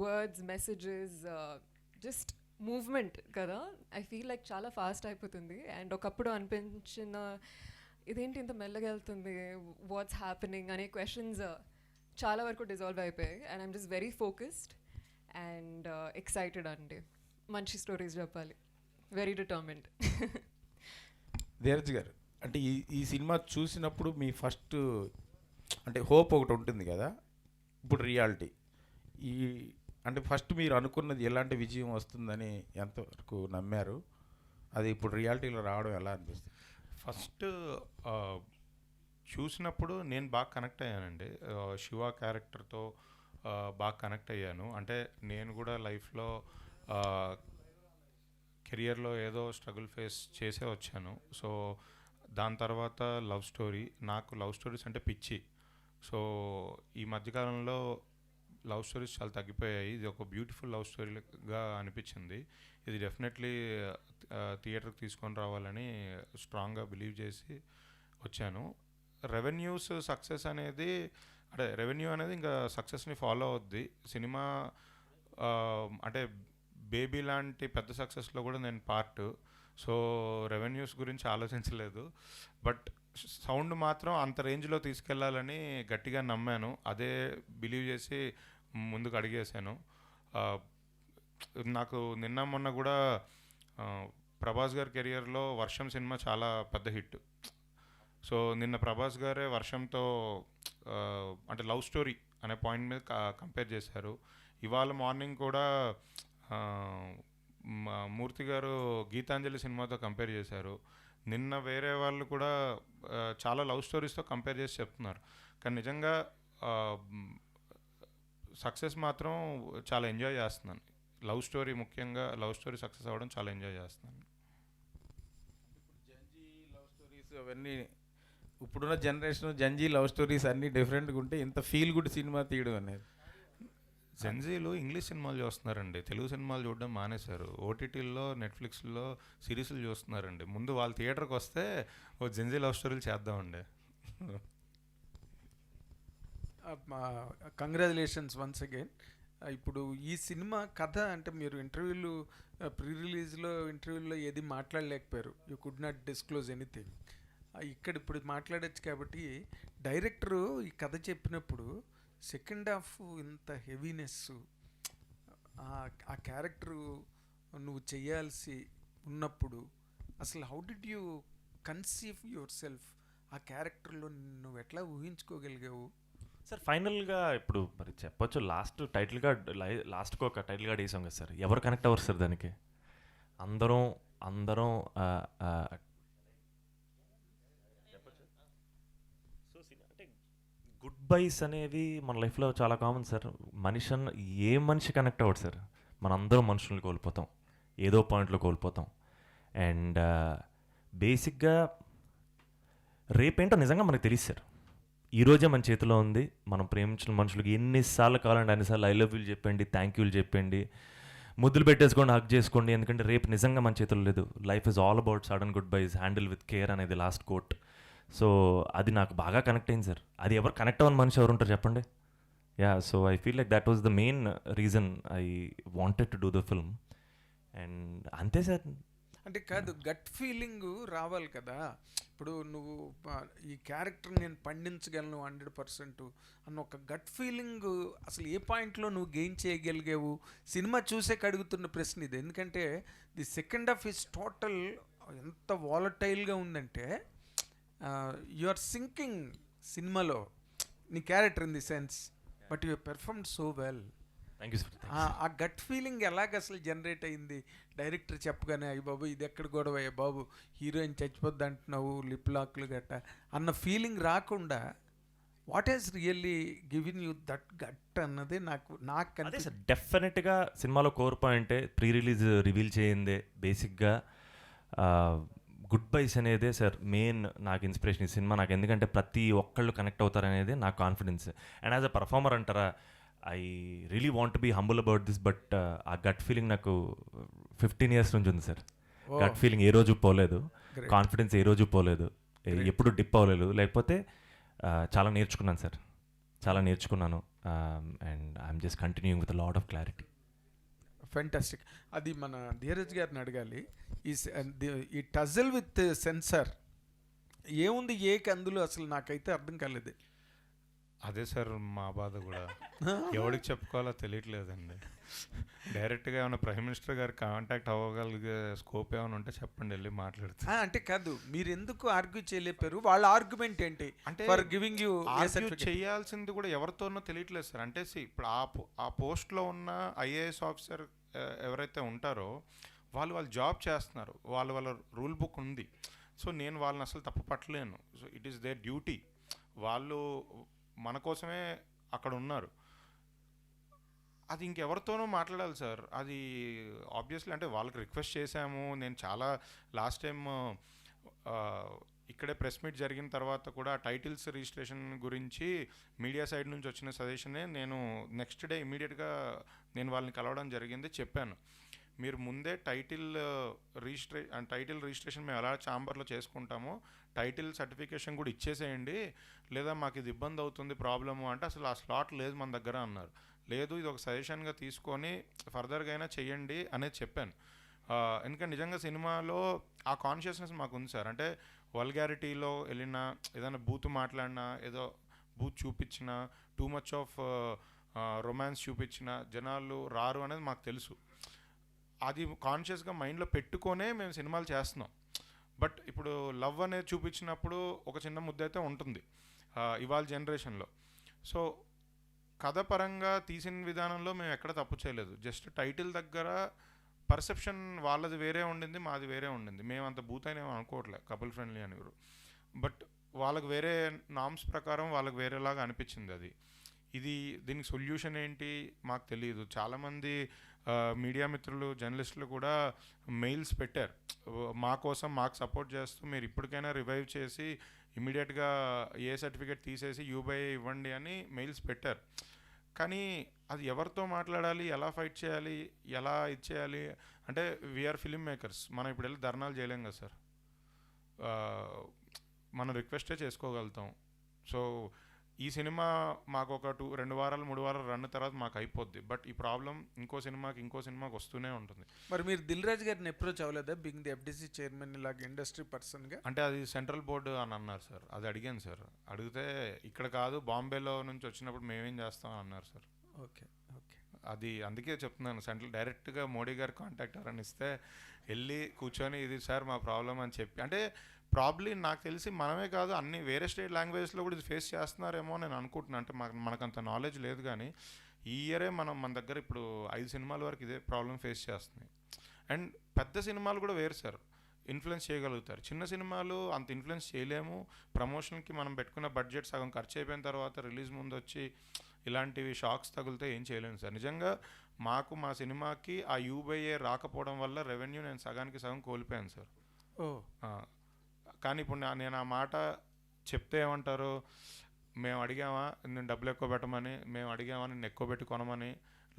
వర్డ్స్, మెసేజెస్, జస్ట్ మూవ్మెంట్ కదా, ఐ ఫీల్ లైక్ చాలా ఫాస్ట్ అయిపోతుంది. అండ్ ఒకప్పుడు అనిపించిన ఇదేంటి ఇంత మెల్లగా వెళ్తుంది, వాట్స్ హ్యాపెనింగ్ అనే క్వశ్చన్స్ చాలా వరకు డిజాల్వ్ అయిపోయాయి. And I'm just very focused and excited అండి. మంచి స్టోరీస్ చెప్పాలి, వెరీ డిటర్మిన్డ్. ధీరజ్ గారు, అంటే ఈ సినిమా చూసినప్పుడు మీ ఫస్ట్ అంటే హోప్ ఒకటి ఉంటుంది కదా, ఇప్పుడు రియాలిటీ ఈ అంటే ఫస్ట్ మీరు అనుకున్నది ఎలాంటి విజయం వస్తుందని ఎంతవరకు నమ్మారు, అది ఇప్పుడు రియాలిటీలో రావడం ఎలా అనిపిస్తుంది? ఫస్ట్ చూసినప్పుడు నేను బాగా కనెక్ట్ అయ్యానండి. శివ క్యారెక్టర్తో బాగా కనెక్ట్ అయ్యాను. అంటే నేను కూడా లైఫ్లో కెరియర్లో ఏదో స్ట్రగుల్ ఫేస్ చేసే వచ్చాను. సో దాని తర్వాత లవ్ స్టోరీ, నాకు లవ్ స్టోరీస్ అంటే పిచ్చి. సో ఈ మధ్యకాలంలో లవ్ స్టోరీస్ చాలా తగ్గిపోయాయి. ఇది ఒక బ్యూటిఫుల్ లవ్ స్టోరీగా అనిపించింది. ఇది డెఫినెట్లీ థియేటర్కి తీసుకొని రావాలని స్ట్రాంగ్గా బిలీవ్ చేసి వచ్చాను. రెవెన్యూస్ సక్సెస్ అనేది, అంటే రెవెన్యూ అనేది ఇంకా సక్సెస్ని ఫాలో అవుద్ది. సినిమా అంటే బేబీ లాంటి పెద్ద సక్సెస్లో కూడా నేను పార్ట్. సో రెవెన్యూస్ గురించి ఆలోచించలేదు. బట్ సౌండ్ మాత్రం అంత రేంజ్లో తీసుకెళ్లాలని గట్టిగా నమ్మాను. అదే బిలీవ్ చేసి ముందుకు అడిగేశాను. నాకు నిన్న మొన్న కూడా ప్రభాస్ గారి కెరియర్లో వర్షం సినిమా చాలా పెద్ద హిట్. సో నిన్న ప్రభాస్ గారే వర్షంతో అంటే లవ్ స్టోరీ అనే పాయింట్ మీద కంపేర్ చేశారు. ఇవాళ మార్నింగ్ కూడా మూర్తి గారు గీతాంజలి సినిమాతో కంపేర్ చేశారు. నిన్న వేరే వాళ్ళు కూడా చాలా లవ్ స్టోరీస్తో కంపేర్ చేసి చెప్తున్నారు. కానీ నిజంగా సక్సెస్ మాత్రం చాలా ఎంజాయ్ చేస్తున్నాను. లవ్ స్టోరీ, ముఖ్యంగా లవ్ స్టోరీ సక్సెస్ అవ్వడం చాలా ఎంజాయ్ చేస్తున్నాను. జంజీ లవ్ స్టోరీస్ అవన్నీ ఇప్పుడున్న జనరేషన్ జంజీ లవ్ స్టోరీస్ అన్నీ డిఫరెంట్గా ఉంటే ఇంత ఫీల్ గుడ్ సినిమా తీయడం అనేది. జెన్జీలు ఇంగ్లీష్ సినిమాలు చూస్తున్నారండి, తెలుగు సినిమాలు చూడడం మానేశారు. ఓటీటీల్లో, నెట్ఫ్లిక్స్లో సిరీస్లు చూస్తున్నారండి. ముందు వాళ్ళు థియేటర్కి వస్తే ఓ జెన్జీ లవ్ స్టోరీలు చేద్దామండి. Congratulations once again. ఇప్పుడు ఈ సినిమా కథ అంటే మీరు ఇంటర్వ్యూలు ప్రీ రిలీజ్లో ఇంటర్వ్యూల్లో ఏది మాట్లాడలేకపోయారు, you could not disclose anything. ఇక్కడ ఇప్పుడు మాట్లాడచ్చు కాబట్టి డైరెక్టరు ఈ కథ చెప్పినప్పుడు సెకండ్ హాఫ్ ఇంత హెవీనెస్, ఆ క్యారెక్టరు నువ్వు చేయాల్సి ఉన్నప్పుడు అసలు how did you conceive yourself? ఆ క్యారెక్టర్లో నువ్వు ఎట్లా ఊహించుకోగలిగావు? సార్ ఫైనల్గా ఇప్పుడు మరి చెప్పొచ్చు, లాస్ట్ టైటిల్ కార్డ్ లాస్ట్కి ఒక టైటిల్ కార్డ్ వేసాం కదా సార్, ఎవరు కనెక్ట్ అవ్వరు సార్ దానికి? అందరం అంటే గుడ్ బైస్ అనేవి మన లైఫ్లో చాలా కామన్ సార్. ఏ మనిషి కనెక్ట్ అవ్వడు సార్. మనందరం మనుషుల్ని కోల్పోతాం, ఏదో పాయింట్లో కోల్పోతాం. అండ్ బేసిక్గా రేపేంటో నిజంగా మనకు తెలియదు సార్. ఈరోజే మన చేతిలో ఉంది. మనం ప్రేమించిన మనుషులకి ఎన్నిసార్లు కావాలంటే అన్నిసార్లు ఐ లవ్ యూలు చెప్పండి, థ్యాంక్ యూలు చెప్పండి, ముద్దులు పెట్టేసుకోండి, హక్ చేసుకోండి. ఎందుకంటే రేపు నిజంగా మన చేతిలో లేదు. Life is all about sudden goodbyes, handle with care అనేది లాస్ట్ కోట్. సో అది నాకు బాగా కనెక్ట్ అయింది సార్. అది ఎవరు కనెక్ట్ అవ్వని మనిషి ఎవరు ఉంటారు చెప్పండి? Yeah, so I feel like that was the main reason I wanted to do the film. And అంతే సార్. అంటే కాదు, గట్ ఫీలింగ్ రావాలి కదా. ఇప్పుడు నువ్వు ఈ క్యారెక్టర్ నేను పండించగలను 100% అన్న ఒక గట్ ఫీలింగ్ అసలు ఏ పాయింట్లో నువ్వు గెయిన్ చేయగలిగావు? సినిమా చూసే అడుగుతున్న ప్రశ్న ఇది. ఎందుకంటే the second half is total ఎంత వాలటైల్గా ఉందంటే యు ఆర్ సింకింగ్ సినిమాలో నీ character in the sense, but you performed so well. Thank you sir. ఆ గట్ ఫీలింగ్ ఎలాగ అసలు జనరేట్ అయింది? డైరెక్టర్ చెప్పగానే అయ్యి బాబు ఇది ఎక్కడ గొడవ, అయ్యా బాబు హీరోయిన్ చచ్చిపోద్ది అంటున్నావు, లిప్ లాక్లు గట్ట అన్న ఫీలింగ్ రాకుండా what is really giving you that gut అన్నది నాకు అదే సార్. డెఫినెట్గా సినిమాలో కోర్ పాయింటే ప్రీ రిలీజ్ రివీల్ చేయిందే. బేసిక్గా గుడ్ బైస్ అనేదే సార్ మెయిన్ నాకు ఇన్స్పిరేషన్ ఈ సినిమా. నాకు ఎందుకంటే ప్రతి ఒక్కళ్ళు కనెక్ట్ అవుతారనేది నాకు confidence. And as a performer అంటారా, I really want be humble about this. But ఆ గట్ ఫీలింగ్ నాకు 15 years నుంచి ఉంది సార్. గట్ ఫీలింగ్ ఏ రోజు పోలేదు, కాన్ఫిడెన్స్ ఏ రోజు పోలేదు, ఎప్పుడు డిప్ అవ్వలేదు. లేకపోతే చాలా నేర్చుకున్నాను సార్, చాలా నేర్చుకున్నాను. And I'm just continuing with lot of clarity. Fantastic. అది మన ధీరజ్ గారిని అడగాలి. ఈ టజల్ విత్ సెన్సార్ ఏముంది ఏకి అందులో అసలు నాకైతే అర్థం కాలేదు. అదే సార్ మా బాధ కూడా. ఎవరికి చెప్పుకోవాలో తెలియట్లేదండి. డైరెక్ట్గా ఏమైనా ప్రైమ్ మినిస్టర్ గారు కాంటాక్ట్ అవ్వగలిగే స్కోప్ ఏమైనా ఉంటే చెప్పండి, వెళ్ళి మాట్లాడుతా. అంటే కాదు, మీరు ఎందుకు ఆర్గ్యూ చేయలేపారు? వాళ్ళ ఆర్గ్యుమెంట్ ఏంటి అంటే ఫర్ గివింగ్ యూ చేయాల్సింది కూడా ఎవరితోనో తెలియట్లేదు సార్. అంటే ఇప్పుడు ఆ పోస్ట్లో ఉన్న ఐఏఎస్ ఆఫీసర్ ఎవరైతే ఉంటారో వాళ్ళు జాబ్ చేస్తున్నారు, వాళ్ళ రూల్ బుక్ ఉంది. సో నేను వాళ్ళని అసలు తప్పు పట్టలేను. So it is their duty. వాళ్ళు మన కోసమే అక్కడ ఉన్నారు. అది ఇంకెవరితోనో మాట్లాడాలి సార్. అది ఆబ్వియస్లీ అంటే వాళ్ళకి రిక్వెస్ట్ చేశాము. నేను చాలా లాస్ట్ టైం ఇక్కడే ప్రెస్ మీట్ జరిగిన తర్వాత కూడా టైటిల్స్ రిజిస్ట్రేషన్ గురించి మీడియా సైడ్ నుంచి వచ్చిన సజెషనే నేను నెక్స్ట్ డే ఇమీడియట్గా నేను వాళ్ళని కలవడం జరిగింది. చెప్పాను, మీరు ముందే టైటిల్ రిజిస్ట్రేషన్ మేము ఎలా ఛాంబర్లో చేసుకుంటామో టైటిల్ సర్టిఫికేషన్ కూడా ఇచ్చేసేయండి, లేదా మాకు ఇది ఇబ్బంది అవుతుంది ప్రాబ్లము అంటే అసలు ఆ స్లాట్ లేదు మన దగ్గర అన్నారు. లేదు, ఇది ఒక సజెషన్గా తీసుకొని ఫర్దర్గా అయినా చెయ్యండి అనేది చెప్పాను. ఎందుకంటే నిజంగా సినిమాలో ఆ కాన్షియస్నెస్ మాకు ఉంది సార్. అంటే వల్గారిటీలో వెళ్ళినా, ఏదైనా బూత్ మాట్లాడినా, ఏదో బూత్ చూపించినా, టూ మచ్ ఆఫ్ రొమాన్స్ చూపించినా జనాలు రారు అనేది మాకు తెలుసు. అది కాన్షియస్గా మైండ్లో పెట్టుకొనే మేము సినిమాలు చేస్తున్నాం. బట్ ఇప్పుడు లవ్ అనేది చూపించినప్పుడు ఒక చిన్న ముద్ద అయితే ఉంటుంది ఇవాళ జనరేషన్లో. సో కథ పరంగా తీసిన విధానంలో మేము ఎక్కడ తప్పు చేయలేదు. జస్ట్ టైటిల్ దగ్గర పర్సెప్షన్ వాళ్ళది వేరే ఉండింది, మాది వేరే ఉండింది. మేము అంత బూత్ అయినా అనుకోవట్లేదు కపుల్ ఫ్రెండ్లీ అని. బట్ వాళ్ళకి వేరే నామ్స్ ప్రకారం వాళ్ళకి వేరేలాగా అనిపించింది అది. దీనికి సొల్యూషన్ ఏంటి మాకు తెలియదు. చాలామంది మీడియా మిత్రులు, జర్నలిస్టులు కూడా మెయిల్స్ పెట్టారు మా కోసం, మాకు సపోర్ట్ చేస్తూ మీరు ఇప్పటికైనా రివైవ్ చేసి ఇమీడియట్గా ఏ సర్టిఫికేట్ తీసేసి యూబై ఇవ్వండి అని మెయిల్స్ పెట్టారు. కానీ అది ఎవరితో మాట్లాడాలి, ఎలా ఫైట్ చేయాలి, ఎలా ఇచ్చేయాలి అంటే వీఆర్ ఫిలిం మేకర్స్. మనం ఇప్పుడు వెళ్ళి ధర్నాలు చేయలేం కదా సార్. మనం రిక్వెస్టే చేసుకోగలుగుతాం. సో ఈ సినిమా మాకు ఒక 2 వారాలు 3 వారాలు రన్ తర్వాత మాకు అయిపోద్ది. బట్ ఈ ప్రాబ్లం ఇంకో సినిమాకి వస్తూనే ఉంటుంది. మరి మీరు దిల్ రాజు గారిని అప్రోచ్ అవ్వలేదా బింగ్ ది ఎఫ్డిసి చైర్మన్ ఇలాగ ఇండస్ట్రీ పర్సన్గా? అంటే అది సెంట్రల్ బోర్డు అని అన్నారు సార్. అది అడిగాను సార్. అడిగితే ఇక్కడ కాదు, బాంబేలో నుంచి వచ్చినప్పుడు మేమేం చేస్తాం అన్నారు సార్. Okay okay. అది అందుకే చెప్తున్నాను, సెంట్రల్ డైరెక్ట్గా మోడీ గారు కాంటాక్ట్ అని ఇస్తే వెళ్ళి కూర్చొని ఇది సార్ మా ప్రాబ్లం అని చెప్పి, అంటే ప్రాబ్లీ నాకు తెలిసి మనమే కాదు అన్ని వేరే స్టేట్ లాంగ్వేజెస్లో కూడా ఇది ఫేస్ చేస్తున్నారేమో నేను అనుకుంటున్నాను. అంటే మనకంత నాలెడ్జ్ లేదు, కానీ ఈ ఇయరే మన దగ్గర ఇప్పుడు 5 సినిమాల వరకు ఇదే ప్రాబ్లం ఫేస్ చేస్తున్నాయి. అండ్ పెద్ద సినిమాలు కూడా వేరు సార్, ఇన్ఫ్లుయెన్స్ చేయగలుగుతారు. చిన్న సినిమాలు అంత ఇన్ఫ్లుయెన్స్ చేయలేము. ప్రమోషన్కి మనం పెట్టుకున్న బడ్జెట్ సగం ఖర్చు అయిపోయిన తర్వాత రిలీజ్ ముందు వచ్చి ఇలాంటివి షాక్స్ తగిలితే ఏం చేయలేము సార్. నిజంగా మా సినిమాకి ఆ యూబైఏ రాకపోవడం వల్ల రెవెన్యూ నేను సగానికి సగం కోల్పోయాను సార్. కానీ ఇప్పుడు నేను ఆ మాట చెప్తే ఏమంటారు, మేము అడిగామా నేను డబ్బులు ఎక్కువ పెట్టమని, మేము అడిగామా నేను ఎక్కువ పెట్టి కొనమని,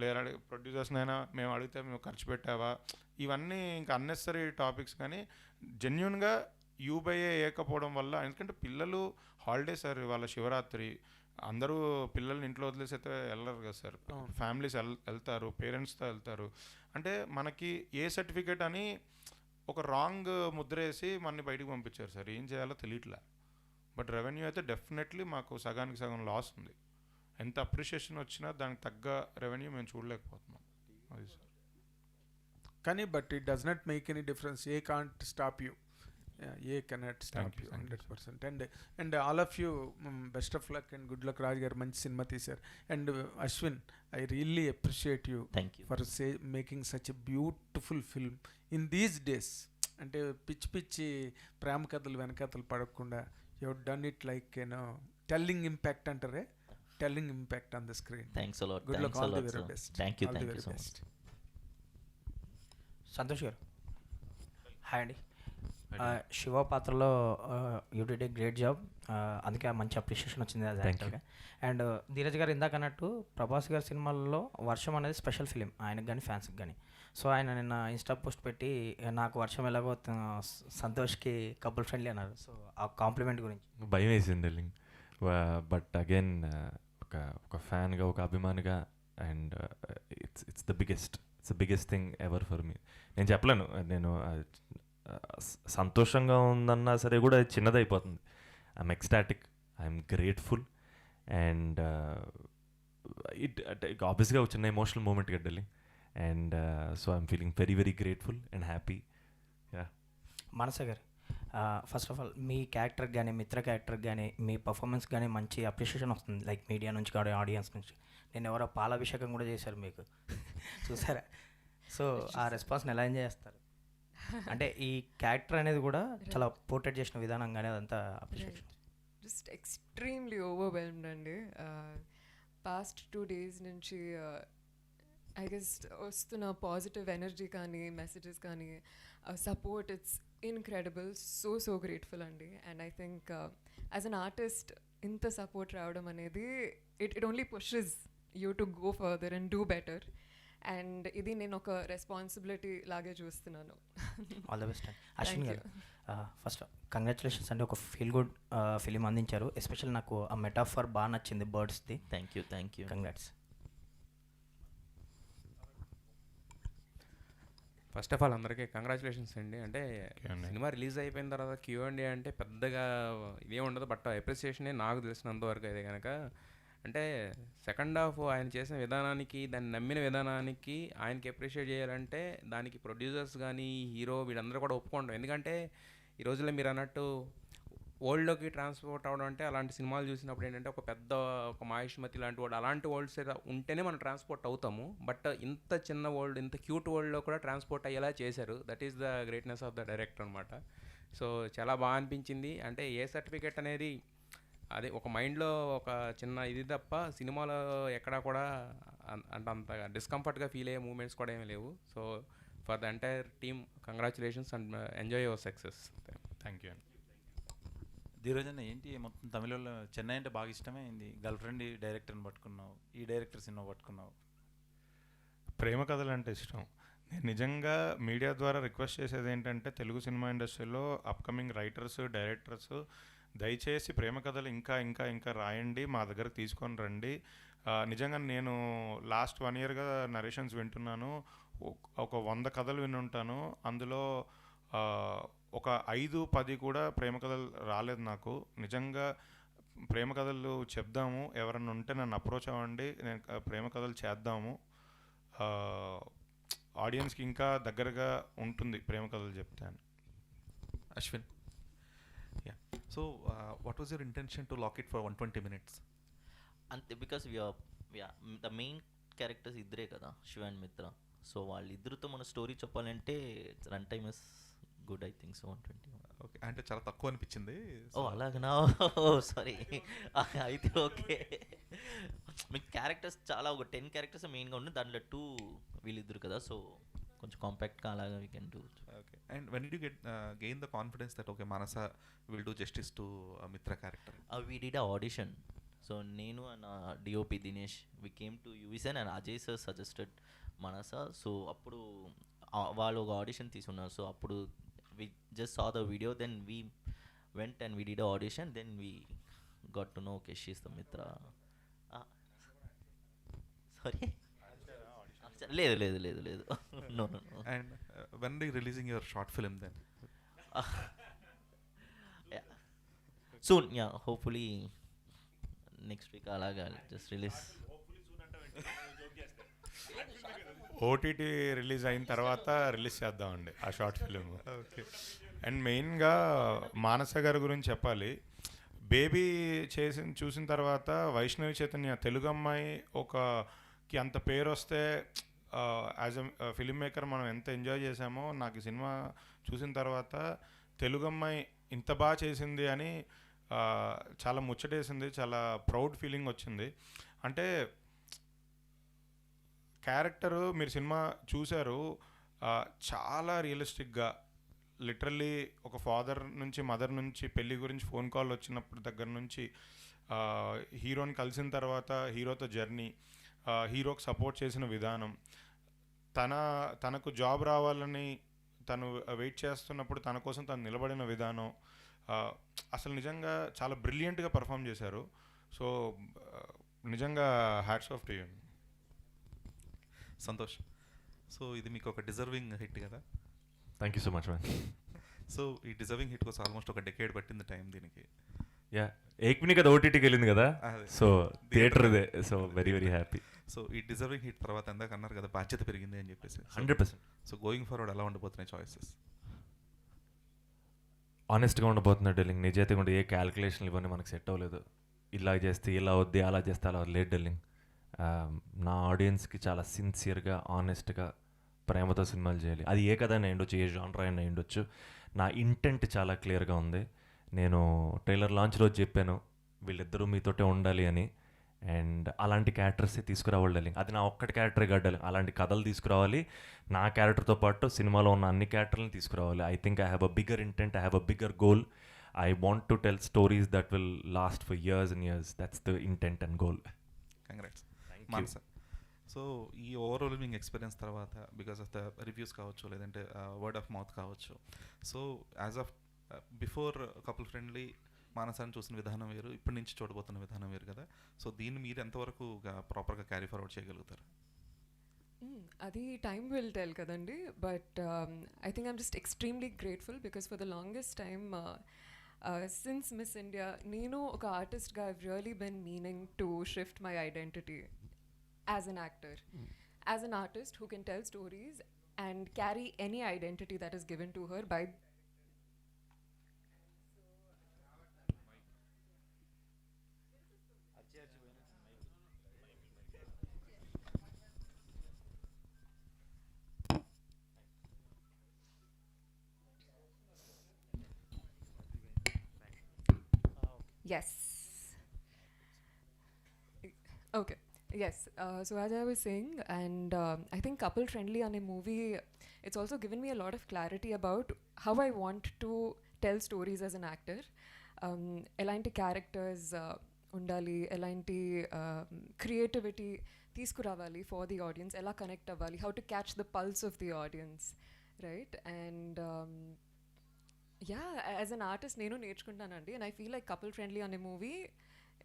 లేదా ప్రొడ్యూసర్స్నైనా మేము అడిగితే మేము ఖర్చు పెట్టావా, ఇవన్నీ ఇంకా అన్నెసరీ టాపిక్స్. కానీ జెన్యున్గా యూబైఏ ఏకపోవడం వల్ల, ఎందుకంటే పిల్లలు హాలిడే సార్, వాళ్ళ శివరాత్రి, అందరూ పిల్లల్ని ఇంట్లో వదిలేసి అయితే వెళ్ళరు కదా సార్. ఫ్యామిలీస్ వెళ్తారు, పేరెంట్స్తో వెళ్తారు. అంటే మనకి ఏ సర్టిఫికేట్ అని ఒక రాంగ్ ముద్ర వేసి మనని బయటకు పంపించారు సార్. ఏం చేయాలో తెలియట్లే. బట్ రెవెన్యూ అయితే డెఫినెట్లీ మాకు సగానికి సగం లాస్ ఉంది. ఎంత అప్రిషియేషన్ వచ్చినా దానికి తగ్గ రెవెన్యూ మేము చూడలేకపోతున్నాం. అది సార్. కానీ but it does not make any difference. I can't stop you, I cannot stop you 100%. And all of you best of luck and good luck. Raju గారు మంచి సినిమా తీశారు. And Ashwin, I really appreciate you for making such a beautiful film in these days. అంటే పిచ్చి ప్రేమ కథలు వెనకథలు పడకుండా you have done it like telling impact అంటారే, telling impact on the screen. Good luck, all the very best. All the very best. Santosh గారు హాయ్ అండి. శివ పాత్రలో you did a great job. అందుకే మంచి అప్రిషియేషన్ వచ్చింది యాజ్ యాక్టర్గా. అండ్ ధీరజ్ గారు ఇందాక అన్నట్టు ప్రభాస్ గారి సినిమాల్లో వర్షం అనేది స్పెషల్ ఫిలిం ఆయనకు కానీ ఫ్యాన్స్కి కానీ. సో ఆయన నిన్న ఇన్స్టా పోస్ట్ పెట్టి నాకు వర్షం ఎలాగో సంతోష్కి కపుల్ ఫ్రెండ్లీ అన్నారు. సో ఆ కాంప్లిమెంట్ గురించి భయం వేసింది డార్లింగ్. బట్ అగైన్ ఒక ఫ్యాన్గా, ఒక అభిమానిగా, and it's the biggest thing ever for me. నేను చెప్పలేను, నేను సంతోషంగా ఉందన్నా సరే కూడా చిన్నదైపోతుంది. I'm ecstatic, I'm grateful. And it ఆబ్వియస్గా ఒక చిన్న ఎమోషనల్ మూమెంట్ గడ్డలి. And so I'm feeling very very grateful and happy. Yeah, Manasa గారు, ఫస్ట్ ఆఫ్ ఆల్ మీ క్యారెక్టర్కి కానీ మిత్ర క్యారెక్టర్కి కానీ మీ పర్ఫార్మెన్స్ కానీ మంచి అప్రిషియేషన్ వస్తుంది, లైక్ మీడియా నుంచి కానీ ఆడియన్స్ నుంచి. నేను ఎవరో పాలాభిషేకం కూడా చేశారు మీకు చూసారా? సో ఆ రెస్పాన్స్ని ఎలా ఎంజాయ్ చేస్తారు? అంటే ఈ క్యారెక్టర్ అనేది కూడా చాలా పోర్ట్రేట్ చేసిన విధానం కానీ అదంతా అప్రిషియేషన్. జస్ట్ ఎక్స్ట్రీమ్లీ ఓవర్వెల్మ్డ్ అండి. పాస్ట్ 2 days నుంచి ఐ గెస్ వస్తున్న పాజిటివ్ ఎనర్జీ కానీ మెసేజెస్ కానీ support, it's incredible. So grateful అండి. And I think as an artist ఇంత సపోర్ట్ రావడం అనేది it only pushes you to go further and do better. And ఇది నేను ఒక రెస్పాన్సిబిలిటీ లాగే చూస్తున్నాను. ఆల్ ద బెస్ట్ అండి. అశ్విన్ గారు, ఫస్ట్ కంగ్రాచులేషన్స్ అండి, ఒక ఫీల్ గుడ్ ఫిలిం అందించారు. ఎస్పెషల్ నాకు ఆ మెటాఫర్ బాగా నచ్చింది, బర్డ్స్ది. Thank you. Congrats. First of all అందరికీ కంగ్రాచులేషన్స్ అండి. అంటే సినిమా రిలీజ్ అయిపోయిన తర్వాత Q&A అంటే పెద్దగా ఇదే ఉండదు, బట్ అప్రిసియేషనే నాకు తెలిసినంతవరకు అయితే కనుక. అంటే సెకండ్ హాఫ్ ఆయన చేసిన విధానానికి, దాన్ని నమ్మిన విధానానికి ఆయనకి అప్రిషియేట్ చేయాలంటే దానికి ప్రొడ్యూసర్స్ కానీ హీరో వీళ్ళందరూ కూడా ఒప్పుకోండి. ఎందుకంటే ఈ రోజుల్లో మీరు అన్నట్టు వరల్డ్లోకి ట్రాన్స్పోర్ట్ అవ్వడం అంటే అలాంటి సినిమాలు చూసినప్పుడు ఏంటంటే ఒక మహేష్మతి లాంటి వరల్డ్, అలాంటి వరల్డ్స్ ఉంటేనే మనం ట్రాన్స్పోర్ట్ అవుతాము. బట్ ఇంత చిన్న వరల్డ్, ఇంత క్యూట్ వరల్డ్లో కూడా ట్రాన్స్పోర్ట్ అయ్యేలా చేశారు. That is the greatness of the director అనమాట. సో చాలా బాగా అనిపించింది. అంటే ఏ సర్టిఫికెట్ అనేది అదే ఒక మైండ్లో ఒక చిన్న ఇది తప్ప సినిమాలో ఎక్కడా కూడా అంటే అంత డిస్కంఫర్ట్గా ఫీల్ అయ్యే మూమెంట్స్ కూడా ఏమీ లేవు. So for the entire team congratulations and enjoy your success. Thank you అండి. ధీరజ్ అన్న, ఏంటి మొత్తం తమిళలో చెన్నై అంటే బాగా ఇష్టమే అయింది. గర్ల్ ఫ్రెండ్ డైరెక్టర్ని పట్టుకున్నావు, ఈ డైరెక్టర్ సినిమా పట్టుకున్నావు. ప్రేమ కథలు అంటే ఇష్టం. నేను నిజంగా మీడియా ద్వారా రిక్వెస్ట్ చేసేది ఏంటంటే తెలుగు సినిమా ఇండస్ట్రీలో అప్కమింగ్ రైటర్స్, డైరెక్టర్స్ దయచేసి ప్రేమ కథలు ఇంకా ఇంకా ఇంకా రాయండి, మా దగ్గరకు తీసుకొని రండి. నిజంగా నేను లాస్ట్ 1 yearగా నరేషన్స్ వింటున్నాను. ఒక 100 కథలు వినుంటాను. అందులో ఒక 5-10 కూడా ప్రేమ కథలు రాలేదు నాకు. నిజంగా ప్రేమ కథలు చెప్దాము, ఎవరన్నా ఉంటే నన్ను అప్రోచ్ అవ్వండి, నేను ప్రేమ కథలు చేద్దాము. ఆడియన్స్కి ఇంకా దగ్గరగా ఉంటుంది ప్రేమ కథలు చెప్తాను. Ashwin, yeah, so what was your intention to lock it for 120 minutes? అంతే, బికాస్ ద మెయిన్ క్యారెక్టర్స్ ఇద్దరే కదా, శివ అండ్ మిత్ర. సో వాళ్ళిద్దరితో మన స్టోరీ చెప్పాలంటే run time is good, I think so 120. Okay, అంటే చాలా తక్కువ అనిపించింది. ఓ అలాగనా, సారీ. అయితే ఓకే, మీకు క్యారెక్టర్స్ చాలా ఒక 10 క్యారెక్టర్స్ మెయిన్గా ఉంది, దాంట్లో 2 వీళ్ళిద్దరు కదా, సో కొంచెం కాంపాక్ట్గా అలాగా we can do. Okay, and when did you gain the confidence that okay Manasa will do justice to Mitra character? We did a audition. So నేను and DOP Dinesh we came to USN and Ajay sir suggested Manasa. So అప్పుడు వాళ్ళు ఒక ఆడిషన్ తీసుకున్నారు. సో అప్పుడు we just saw the video, then we went and we did an audition, then we got to know okay she's the Mitra. Sorry, లేదు no and when are you releasing your short film then? Yeah, soon, yeah, hopefully next week alaga just release. OTT release అయిన తర్వాత రిలీజ్ చేద్దామండి ఆ షార్ట్ ఫిలిం. ఓకే, అండ్ మెయిన్గా మానస గారి గురించి చెప్పాలి. బేబీ చూసిన తర్వాత వైష్ణవి చైతన్య తెలుగు అమ్మాయి ఒకకి అంత పేరు వస్తే యాజ్ అ ఫిలిం మేకర్ మనం ఎంత ఎంజాయ్ చేసామో, నాకు ఈ సినిమా చూసిన తర్వాత తెలుగు అమ్మాయి ఇంత బాగా చేసింది అని చాలా ముచ్చటేసింది, చాలా ప్రౌడ్ ఫీలింగ్ వచ్చింది. అంటే క్యారెక్టరు మీరు సినిమా చూశారు, చాలా రియలిస్టిక్గా, లిటరల్లీ ఒక ఫాదర్ నుంచి మదర్ నుంచి పెళ్ళి గురించి ఫోన్ కాల్ వచ్చినప్పుడు దగ్గర నుంచి హీరోని కలిసిన తర్వాత హీరోతో జర్నీ, హీరోకి సపోర్ట్ చేసిన విధానం, తనకు జాబ్ రావాలని తను వెయిట్ చేస్తున్నప్పుడు తన కోసం తను నిలబడిన విధానం, అసలు నిజంగా చాలా బ్రిలియంట్గా పర్ఫామ్ చేశారు. సో నిజంగా hats off to you. Santosh, so ఇది మీకు ఒక డిజర్వింగ్ హిట్ కదా? Thank you so much man. So ఈ డిజర్వింగ్ హిట్ కోసం ఆల్మోస్ట్ ఒక డెకేడ్ పట్టింది టైం దీనికి. యా ఏక్మిని కదా ఓటీటీకి వెళ్ళింది కదా, అదే. సో థియేటర్ ఇదే, so very very happy. So ఈ డిజర్వింగ్ హిట్ తర్వాత ఎందాక అన్నారు కదా బాధ్యత పెరిగింది అని చెప్పేసి. 100%. సో గోయింగ్ ఫార్వర్డ్ ఎలా ఉండబోతున్నాయి చాయిసెస్? ఆనెస్ట్గా ఉండబోతున్నాడు డెల్లింగ్, నిజాయితీగా ఉండే ఏ క్యాలిక్యులేషన్లు ఇవన్నీ మనకు సెట్ అవ్వలేదు. ఇలా చేస్తే ఇలా వద్ది, అలా చేస్తే అలా లేదు డెల్లింగ్. నా ఆడియన్స్కి చాలా సిన్సియర్గా ఆనెస్ట్గా ప్రేమతో సినిమాలు చేయాలి. అది ఏ కథ అయినా ఉండొచ్చు, ఏ జానర్ అయినా ఉండొచ్చు. నా ఇంటెంట్ చాలా క్లియర్గా ఉంది. నేను ట్రైలర్ లాంచ్ రోజు చెప్పాను వీళ్ళిద్దరూ మీతోటే ఉండాలి అని. అండ్ అలాంటి క్యారెక్టర్సే తీసుకురావాలి డెల్లింగ్. అది నా ఒక్కటి క్యారెక్టరే కాదు డెల్లింగ్, అలాంటి కథలు తీసుకురావాలి. నా క్యారెక్టర్తో పాటు సినిమాలో ఉన్న అన్ని క్యారెక్టర్లను తీసుకురావాలి. I think I have a bigger intent, I have a bigger goal. I want to tell stories that will last for years and years. That's the intent and goal. Congrats Manasa. So ఈ ఓవరాల్వింగ్ ఎక్స్పీరియన్స్ తర్వాత బికాస్ ఆఫ్ ద రివ్యూస్ కావచ్చు, లేదంటే వర్డ్ ఆఫ్ మౌత్ కావచ్చు, so as of before couple friendly మానసాన్ని చూసిన విధానం వేరు, ఇప్పటి నుంచి చూడబోతున్న విధానం వేరు కదా. సో దీన్ని మీరు ఎంతవరకు ప్రాపర్గా క్యారీ ఫార్వర్డ్ చేయగలుగుతారు? అది టైమ్ విల్ టెల్ కదండి. But I think I'm just extremely grateful because for the longest time since miss India నేను ఒక ఆర్టిస్ట్గా I've really Ben meaning to shift my identity as an actor, as an artist who can tell stories and carry any identity that is given to her by yes. Okay. Yes. So as I was saying, and I think couple friendly on a movie, it's also given me a lot of clarity about how I want to tell stories as an actor. Elanti characters undali, elanti creativity తీసుకురావాలి for the audience, ఎలా connect అవ్వాలి, how to catch the pulse of the audience, right? And yeah, as an artist నేను నేర్చుకుంటానండి, and I feel like couple friendly on a movie,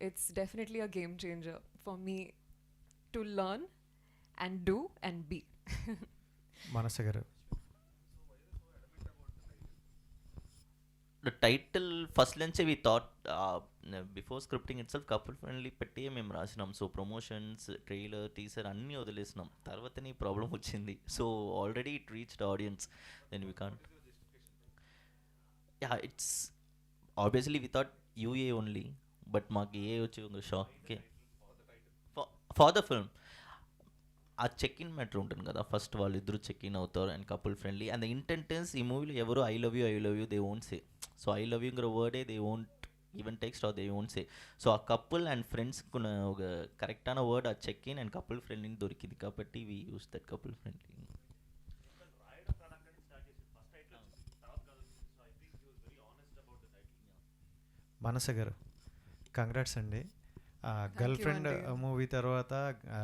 it's definitely a game changer for me to learn and do and be. మనస గారు, The title first lunch we thought before scripting itself couple friendly పెట్టి మేము రాసినాం. సో ప్రమోషన్స్, ట్రైలర్, టీజర్ అన్నీ వదిలేసినాం. తర్వాతనే ఈ ప్రాబ్లం వచ్చింది. So already it reached audience, then we can't. Yeah it's obviously we thought UA only, but మాకు ఏ వచ్చి ఉంది shock. Okay for the film ఆ చెక్ ఇన్ మ్యాటర్ ఉంటుంది కదా, ఫస్ట్ వాళ్ళు ఇద్దరు చెక్ ఇన్ అవుతారు and couple friendly. And the intent is ఈ మూవీలో ఎవరు I love you they won't say. So I love యూங்கிற వర్డే they won't even text or they won't say. So ఆ కపుల్ అండ్ ఫ్రెండ్స్కి ఒక కరెక్టాன వర్డ్ ఆ check in and couple friendly దొరికింది కాబట్టి we use that couple friendly. Manasa గారు కంగ్రాట్స్ అండి. గర్ల్ ఫ్రెండ్ మూవీ తర్వాత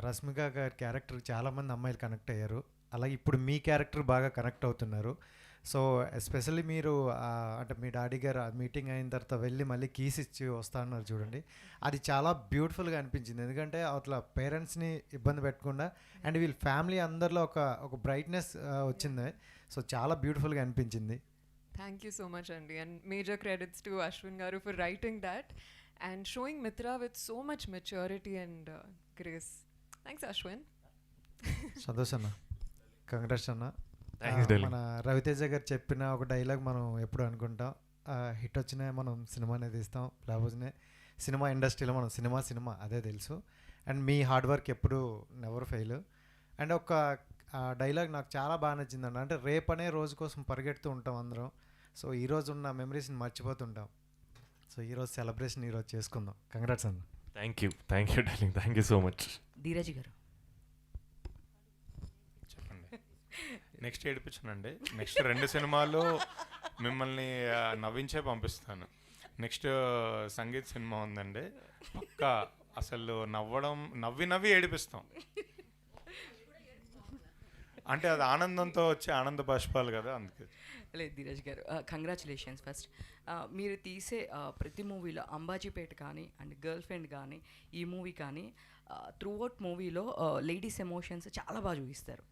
రష్మిక గారి క్యారెక్టర్ చాలామంది అమ్మాయిలు కనెక్ట్ అయ్యారు, అలాగే ఇప్పుడు మీ క్యారెక్టర్ బాగా కనెక్ట్ అవుతున్నారు. సో ఎస్పెషల్లీ మీరు అంటే మీ డాడీ గారు మీటింగ్ అయిన తర్వాత వెళ్ళి మళ్ళీ కీస్ ఇచ్చి వస్తా అన్నారు చూడండి, అది చాలా బ్యూటిఫుల్గా అనిపించింది. ఎందుకంటే అట్లా పేరెంట్స్ని ఇబ్బంది పెట్టకుండా అండ్ వీళ్ళ ఫ్యామిలీ అందరిలో ఒక బ్రైట్నెస్ వచ్చింది. సో చాలా బ్యూటిఫుల్గా అనిపించింది. Thank you so much, Andy, and major credits to Ashwin Garu for writing that and showing Mitra with so much maturity and grace. Thanks, Ashwin. Santosh అన్న, కంగ్రాట్స్ అన్న. Thanks, darling. మన రవితేజ గారు చెప్పిన ఒక డైలాగ్ మనం ఎప్పుడు అనుకుంటాం, హిట్ వచ్చినా మనం సినిమానే తీస్తాం, లేకపోతే సినిమా ఇండస్ట్రీలో మనం సినిమా అదే తెలుసు. అండ్ మీ హార్డ్ వర్క్ ఎప్పుడు నెవర్ ఫెయిల్. అండ్ ఒక డైలాగ్ నాకు చాలా బాగా నచ్చిందండి, అంటే రేపనే రోజు కోసం పరిగెడుతూ ఉంటాం అందరం. సో ఈరోజు ఉన్న మెమరీస్ని మర్చిపోతుంటాం. సో ఈరోజు సెలబ్రేషన్ ఈరోజు చేసుకుందాం. కంగ్రాట్స్ అన్న. Thank you darling, thank you so much. Dheeraj గారు చెప్పండి. నెక్స్ట్ ఏడిపించానండి. నెక్స్ట్ 2 సినిమాలు మిమ్మల్ని నవ్వించే పంపిస్తాను. నెక్స్ట్ సంగీత్ సినిమా ఉందండి, పక్కా అసలు నవ్వి ఏడిపిస్తాం. అంటే అది ఆనందంతో వచ్చే ఆనంద బాష్పాలు కదా, అందుకే. లేదు ధీరజ్ గారు, కంగ్రాచులేషన్స్ ఫస్ట్. మీరు తీసే ప్రతి మూవీలో అంబాజీపేట కానీ అండ్ గర్ల్ ఫ్రెండ్ కానీ ఈ మూవీ కానీ త్రూ అవుట్ మూవీలో లేడీస్ ఎమోషన్స్ చాలా బాగా చూపిస్తారు.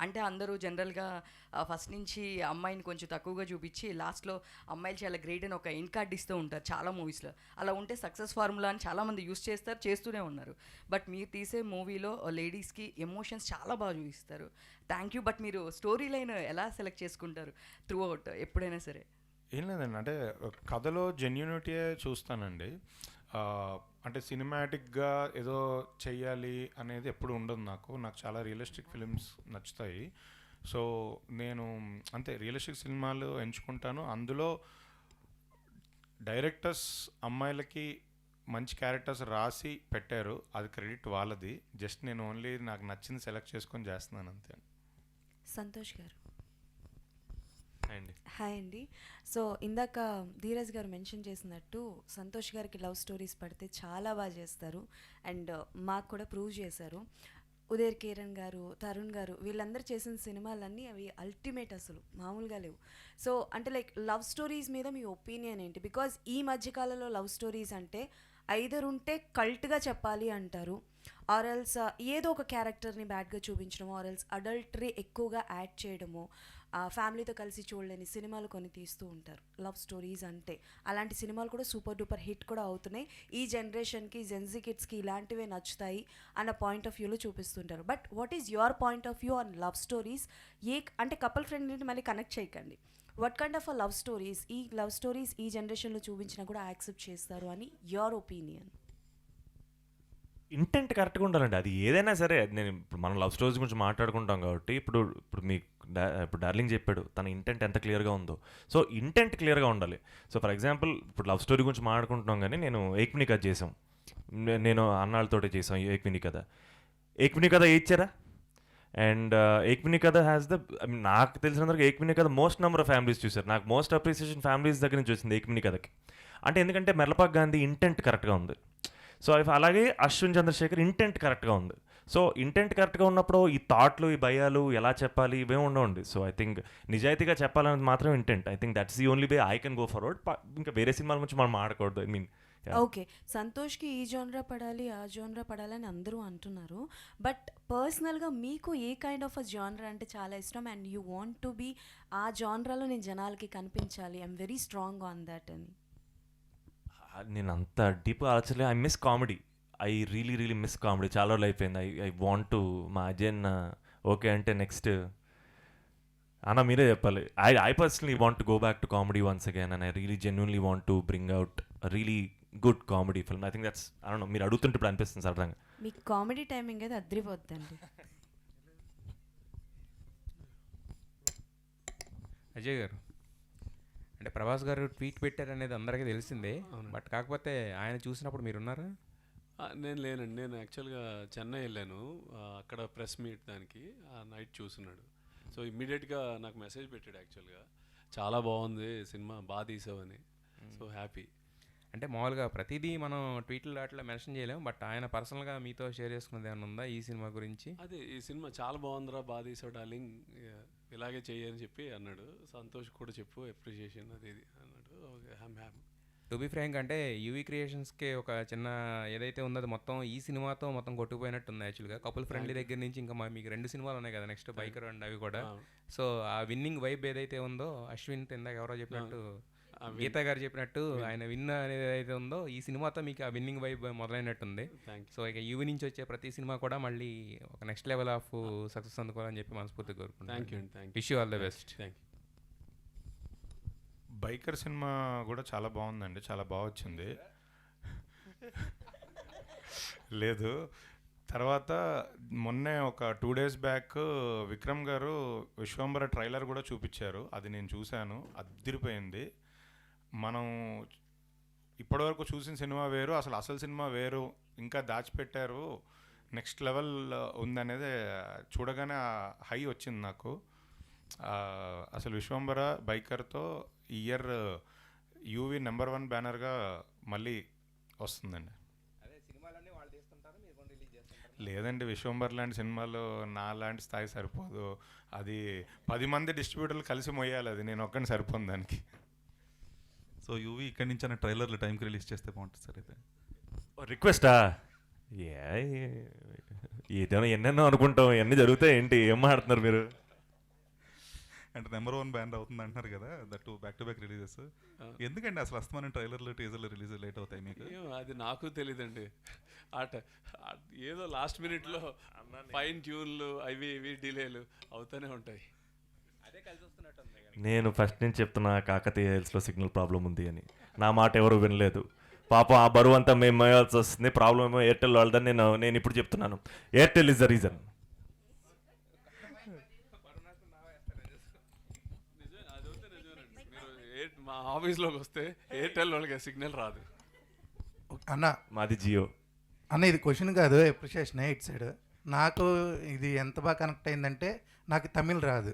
అంటే అందరూ జనరల్గా ఫస్ట్ నుంచి అమ్మాయిని కొంచెం తక్కువగా చూపించి లాస్ట్లో అమ్మాయిలు చాలా గ్రేట్ అని ఒక ఎండ్ కార్డ్ ఇస్తూ ఉంటారు చాలా మూవీస్లో. అలా ఉంటే సక్సెస్ ఫార్ములా అని చాలామంది యూస్ చేస్తారు, చేస్తూనే ఉన్నారు. బట్ మీరు తీసే మూవీలో లేడీస్కి ఎమోషన్స్ చాలా బాగా చూపిస్తారు. Thank you. బట్ మీరు స్టోరీ లైన్ ఎలా సెలెక్ట్ చేసుకుంటారు త్రూ అవుట్ ఎప్పుడైనా సరే? ఏం లేదండి, అంటే కథలో జెన్యూనిటీయే చూస్తానండి. అంటే సినిమాటిక్గా ఏదో చెయ్యాలి అనేది ఎప్పుడు ఉండదు నాకు చాలా రియలిస్టిక్ ఫిలిమ్స్ నచ్చుతాయి. సో నేను అంతే రియలిస్టిక్ సినిమాలు ఎంచుకుంటాను. అందులో డైరెక్టర్స్ అమ్మాయిలకి మంచి క్యారెక్టర్స్ రాసి పెట్టారు, అది క్రెడిట్ వాళ్ళది. జస్ట్ నేను ఓన్లీ నాకు నచ్చింది సెలెక్ట్ చేసుకొని చేస్తున్నాను అంతే. సంతోష్ గారు. అండి హాయ్ అండి. సో ఇందాక ధీరజ్ గారు మెన్షన్ చేసినట్టు సంతోష్ గారికి లవ్ స్టోరీస్ పడితే చాలా బాగా చేస్తారు, అండ్ మాకు కూడా ప్రూవ్ చేశారు. ఉదయ్ కిరణ్ గారు, తరుణ్ గారు వీళ్ళందరూ చేసిన సినిమాలన్నీ అవి అల్టిమేట్, అసలు మామూలుగా లేవు. సో అంటే లైక్ లవ్ స్టోరీస్ మీద మీ ఒపీనియన్ ఏంటి? బికాజ్ ఈ మధ్యకాలంలో లవ్ స్టోరీస్ అంటే ఐదర్ ఉంటే కల్ట్గా చెప్పాలి అంటారు, ఆర్ఎల్స్ ఏదో ఒక క్యారెక్టర్ని బ్యాడ్గా చూపించడము, ఆర్ఎల్స్ అడల్టరీ ఎక్కువగా యాడ్ చేయడము, ఫ్యామిలీతో కలిసి చూడలేని సినిమాలు కొన్ని తీస్తూ ఉంటారు లవ్ స్టోరీస్ అంటే. అలాంటి సినిమాలు కూడా సూపర్ డూపర్ హిట్ కూడా అవుతున్నాయి. ఈ జనరేషన్కి, జెన్జీ కిడ్స్కి ఇలాంటివే నచ్చుతాయి అన్న పాయింట్ ఆఫ్ వ్యూలో చూపిస్తుంటారు. But what is your point of view on love stories? అంటే కపుల్ ఫ్రెండ్ నుండి మళ్ళీ కనెక్ట్ చేయకండి. What kind of love stories ఈ జనరేషన్లో చూపించినా కూడా యాక్సెప్ట్ చేస్తారు అని యువర్ ఒపీనియన్? ఇంటెంట్ కరెక్ట్గా ఉండాలండి, అది ఏదైనా సరే. నేను ఇప్పుడు మనం లవ్ స్టోరీస్ గురించి మాట్లాడుకుంటాం కాబట్టి ఇప్పుడు ఇప్పుడు డార్లింగ్ చెప్పాడు తన ఇంటెంట్ ఎంత క్లియర్గా ఉందో. సో ఇంటెంట్ క్లియర్గా ఉండాలి. సో ఫర్ ఎగ్జాంపుల్ ఇప్పుడు లవ్ స్టోరీ గురించి మాట్లాడుకుంటున్నాం, కానీ నేను ఏక్మిని కథ చేసాం, నేను అన్నాళ్ళతోటే చేసాం ఏక్మిని కథ. ఏక్మిని కథ ఇచ్చారా? అండ్ ఏక్మిని కథ హ్యాస్ నాకు తెలిసినందుకు ఏక్మిని కథ మోస్ట్ నెంబర్ ఆఫ్ ఫ్యామిలీస్ చూశారు. నాకు మోస్ట్ అప్రిసియేషన్ ఫ్యామిలీస్ దగ్గర నుంచి వచ్చింది ఏక్మిని కథకి. అంటే ఎందుకంటే మెర్లపాక్ గాంధీ ఇంటెంట్ కరెక్ట్గా ఉంది. సో అలాగే అశ్విన్ చంద్రశేఖర్ ఇంటెంట్ కరెక్ట్గా ఉంది. సో ఇంటెంట్ కరెక్ట్గా ఉన్నప్పుడు ఈ థాట్లు, ఈ భయాలు ఎలా చెప్పాలి ఇవే ఉండవండి. సో ఐ థింక్ నిజాయితీగా చెప్పాలనేది మాత్రం intent. I think that's the only way I can go forward. ఇంకా వేరే సినిమాల గురించి మనం మాట్లాడకూడదు. ఐ మీన్ ఓకే, సంతోష్కి ఈ జోనరా పడాలి, ఆ జోనరా పడాలని అందరూ అంటున్నారు. బట్ పర్సనల్గా మీకు ఏ కైండ్ ఆఫ్ అ జానరా అంటే చాలా ఇష్టం and you want to be ఆ జానరాలో నేను జనాలకి కనిపించాలి, I'm very strong on that అని? నేను అంత డీప్గా ఆలోచనలే. I miss comedy. I really miss comedy. చాలా రోజులు అయిపోయింది. ఐ వాంట్ టు మా అజయన్ ఓకే అంటే నెక్స్ట్ అన్న మీరే చెప్పాలి. I personally want to go back to comedy once again and I really genuinely want to bring out really good comedy film. I think that's I don't know, మీరు అడుగుతుంటే ఇప్పుడు అనిపిస్తుంది సడన్గా. మీకు కామెడీ టైమింగ్ అయితే అద్రిపోద్దండి. అజయ్ గారు, అంటే ప్రభాస్ గారు ట్వీట్ పెట్టారనేది అందరికీ తెలిసిందే, బట్ కాకపోతే ఆయన చూసినప్పుడు మీరు ఉన్నారా? నేను లేనండి. నేను యాక్చువల్గా చెన్నై వెళ్ళాను, అక్కడ ప్రెస్ మీట్ దానికి ఆ నైట్ చూస్తున్నాడు. సో ఇమ్మీడియట్గా నాకు మెసేజ్ పెట్టాడు యాక్చువల్గా, చాలా బాగుంది సినిమా, బాగా తీసావని. So happy. అంటే మామూలుగా ప్రతిదీ మనం ట్వీట్లో అట్లా మెన్షన్ చేయలేము, బట్ ఆయన పర్సనల్గా మీతో షేర్ చేసుకున్నది ఏమైనా ఉందా ఈ సినిమా గురించి? అదే ఈ సినిమా చాలా బాగుందిరా, బాగా తీసావు డార్లింగ్, ఇలాగే చెయ్యని చెప్పి అన్నాడు. సంతోష్ కూడా చెప్పు అప్రిషియేషన్ అది ఇది అన్నాడు. Okay, happy. To be frank అంటే యూవీ క్రియేషన్స్కి ఒక చిన్న ఏదైతే ఉందో అది మొత్తం ఈ సినిమాతో మొత్తం కొట్టుకుపోయినట్టు ఉంది యాక్చువల్గా. కపుల్ ఫ్రెండ్లీ దగ్గర నుంచి ఇంకా మీకు 2 సినిమాలు ఉన్నాయి కదా నెక్స్ట్, బైకర్ అండ్ అవి కూడా. సో ఆ విన్నింగ్ వైబ్ ఏదైతే ఉందో అశ్విన్ ఇందాక ఎవరో చెప్పినట్టు, గీతా గారు చెప్పినట్టు, ఆయన విన్ అనేది ఏదైతే ఉందో ఈ సినిమాతో మీకు ఆ విన్నింగ్ వైబ్ మొదలైనట్టుంది. సో ఇక యూవీ నుంచి వచ్చే ప్రతి సినిమా కూడా మళ్ళీ ఒక నెక్స్ట్ లెవెల్ ఆఫ్ సక్సెస్ అందుకోవాలని చెప్పి మనస్ఫూర్తిగా కోరుకుంటున్నాను. Wish you all the best. Thank you. Biker cinema కూడా చాలా బాగుందండి, చాలా బాగా వచ్చింది. లేదు, తర్వాత మొన్నే ఒక 2 days బ్యాక్ విక్రమ్ గారు విశ్వంబర ట్రైలర్ కూడా చూపించారు, అది నేను చూశాను, అదిరిపోయింది. మనం ఇప్పటివరకు చూసిన సినిమా వేరు, అసలు సినిమా వేరు, ఇంకా దాచిపెట్టారు, నెక్స్ట్ లెవెల్ ఉందనేది చూడగానే హై వచ్చింది నాకు. అసలు విశ్వంబర బైకర్తో ఈ ఇయర్ యూవీ నెంబర్ 1 బ్యానర్గా మళ్ళీ వస్తుందండి. లేదండి, విశ్వంబర్ లాంటి సినిమాలు నా లాంటి స్థాయి సరిపోదు, అది 10 మంది డిస్ట్రిబ్యూటర్లు కలిసి మొయ్యాలి, అది నేను ఒక్కడిని సరిపోను దానికి. సో యూవీ ఇక్కడి నుంచి అన్న ట్రైలర్లు టైంకి రిలీజ్ చేస్తే బాగుంటుంది సార్. అయితే రిక్వెస్టా? ఏదైనా ఎన్నెన్నో అనుకుంటాం, ఎన్ని జరుగుతాయి ఏంటి, ఏం మాట్లాడుతున్నారు మీరు? అంటే నెంబర్ 1 బ్యాండ్ అవుతుంది అంటున్నారు కదా, that back to back releases. ఎందుకండి అసలు అస్తమానం ట్రైలర్లు టీజర్లు రిలీజ్ లేట్ అవుతాయి మీకు? అది నాకు తెలియదండి. ఏదో లాస్ట్ మినిట్లో ఫైన్ ట్యూన్లు అవి ఇవి డిలేలు అవుతూనే ఉంటాయి. నేను ఫస్ట్ నుంచి చెప్తున్నా కాకతీయ హిల్స్లో సిగ్నల్ ప్రాబ్లం ఉంది అని. నా మాట ఎవరు వినలేదు. పాపం ఆ బరువు అంతా మేము మోయాల్సి వస్తుంది. ప్రాబ్లం ఏమో ఎయిర్టెల్ వాళ్ళదని నేను ఇప్పుడు చెప్తున్నాను. Airtel is the reason. మా ఆఫీస్లోకి వస్తే ఎయిర్టెల్ వాళ్ళకి సిగ్నల్ రాదు. అన్న మాది జియో. అన్న ఇది క్వశ్చన్ కాదు, అప్రిషియేషన్ ఇట్ సైడ్. నాకు ఇది ఎంత బాగా కనెక్ట్ అయిందంటే, నాకు తమిళ్ రాదు.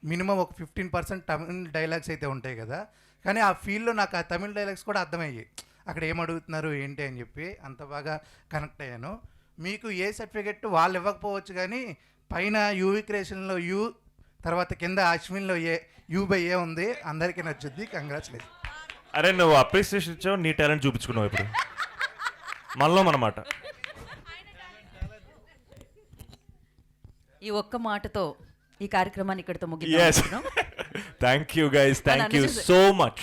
మినిమం ఒక 15% తమిళ్ డైలాగ్స్ అయితే ఉంటాయి కదా, కానీ ఆ ఫీల్డ్లో నాకు ఆ తమిళ్ డైలాగ్స్ కూడా అర్థమయ్యాయి. అక్కడ ఏం అడుగుతున్నారు ఏంటి అని చెప్పి అంత బాగా కనెక్ట్ అయ్యాను. మీకు ఏ సర్టిఫికెట్ వాళ్ళు ఇవ్వకపోవచ్చు, కానీ పైన యూవి క్రియేషన్లో యూ, తర్వాత కింద అశ్విన్లో యూ/ఏ ఉంది. అందరికీ నచ్చుద్ది. కంగ్రాచులేషన్. అరే నువ్వు అప్రిసియేషన్ ఇచ్చావు, నీ టాలెంట్ చూపించుకున్నావు ఇప్పుడు మనలో అన్నమాట. ఈ ఒక్క మాటతో ఈ కార్యక్రమాన్ని ఇక్కడితో ముగిద్దాం. Thank you guys, thank you so much.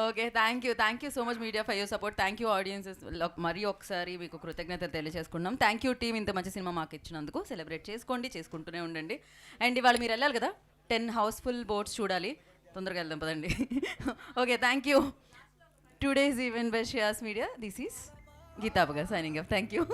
Okay, thank you so much media for your support. Thank you audiences. మరీ ఒకసారి మీకు కృతజ్ఞతలు తెలియజేసుకున్నాం. థ్యాంక్ యూ టీమ్, ఇంత మంచి సినిమా మాకు ఇచ్చినందుకు. సెలబ్రేట్ చేసుకోండి, చేసుకుంటూనే ఉండండి. అండ్ ఇవాళ మీరు వెళ్ళాలి కదా, 10 హౌస్ఫుల్ బోట్స్ చూడాలి. తొందరగా వెళ్దాం పదండి. Okay, thank you. Today's event by Shreyas Media. This is Geetha Bagar signing off. Thank you.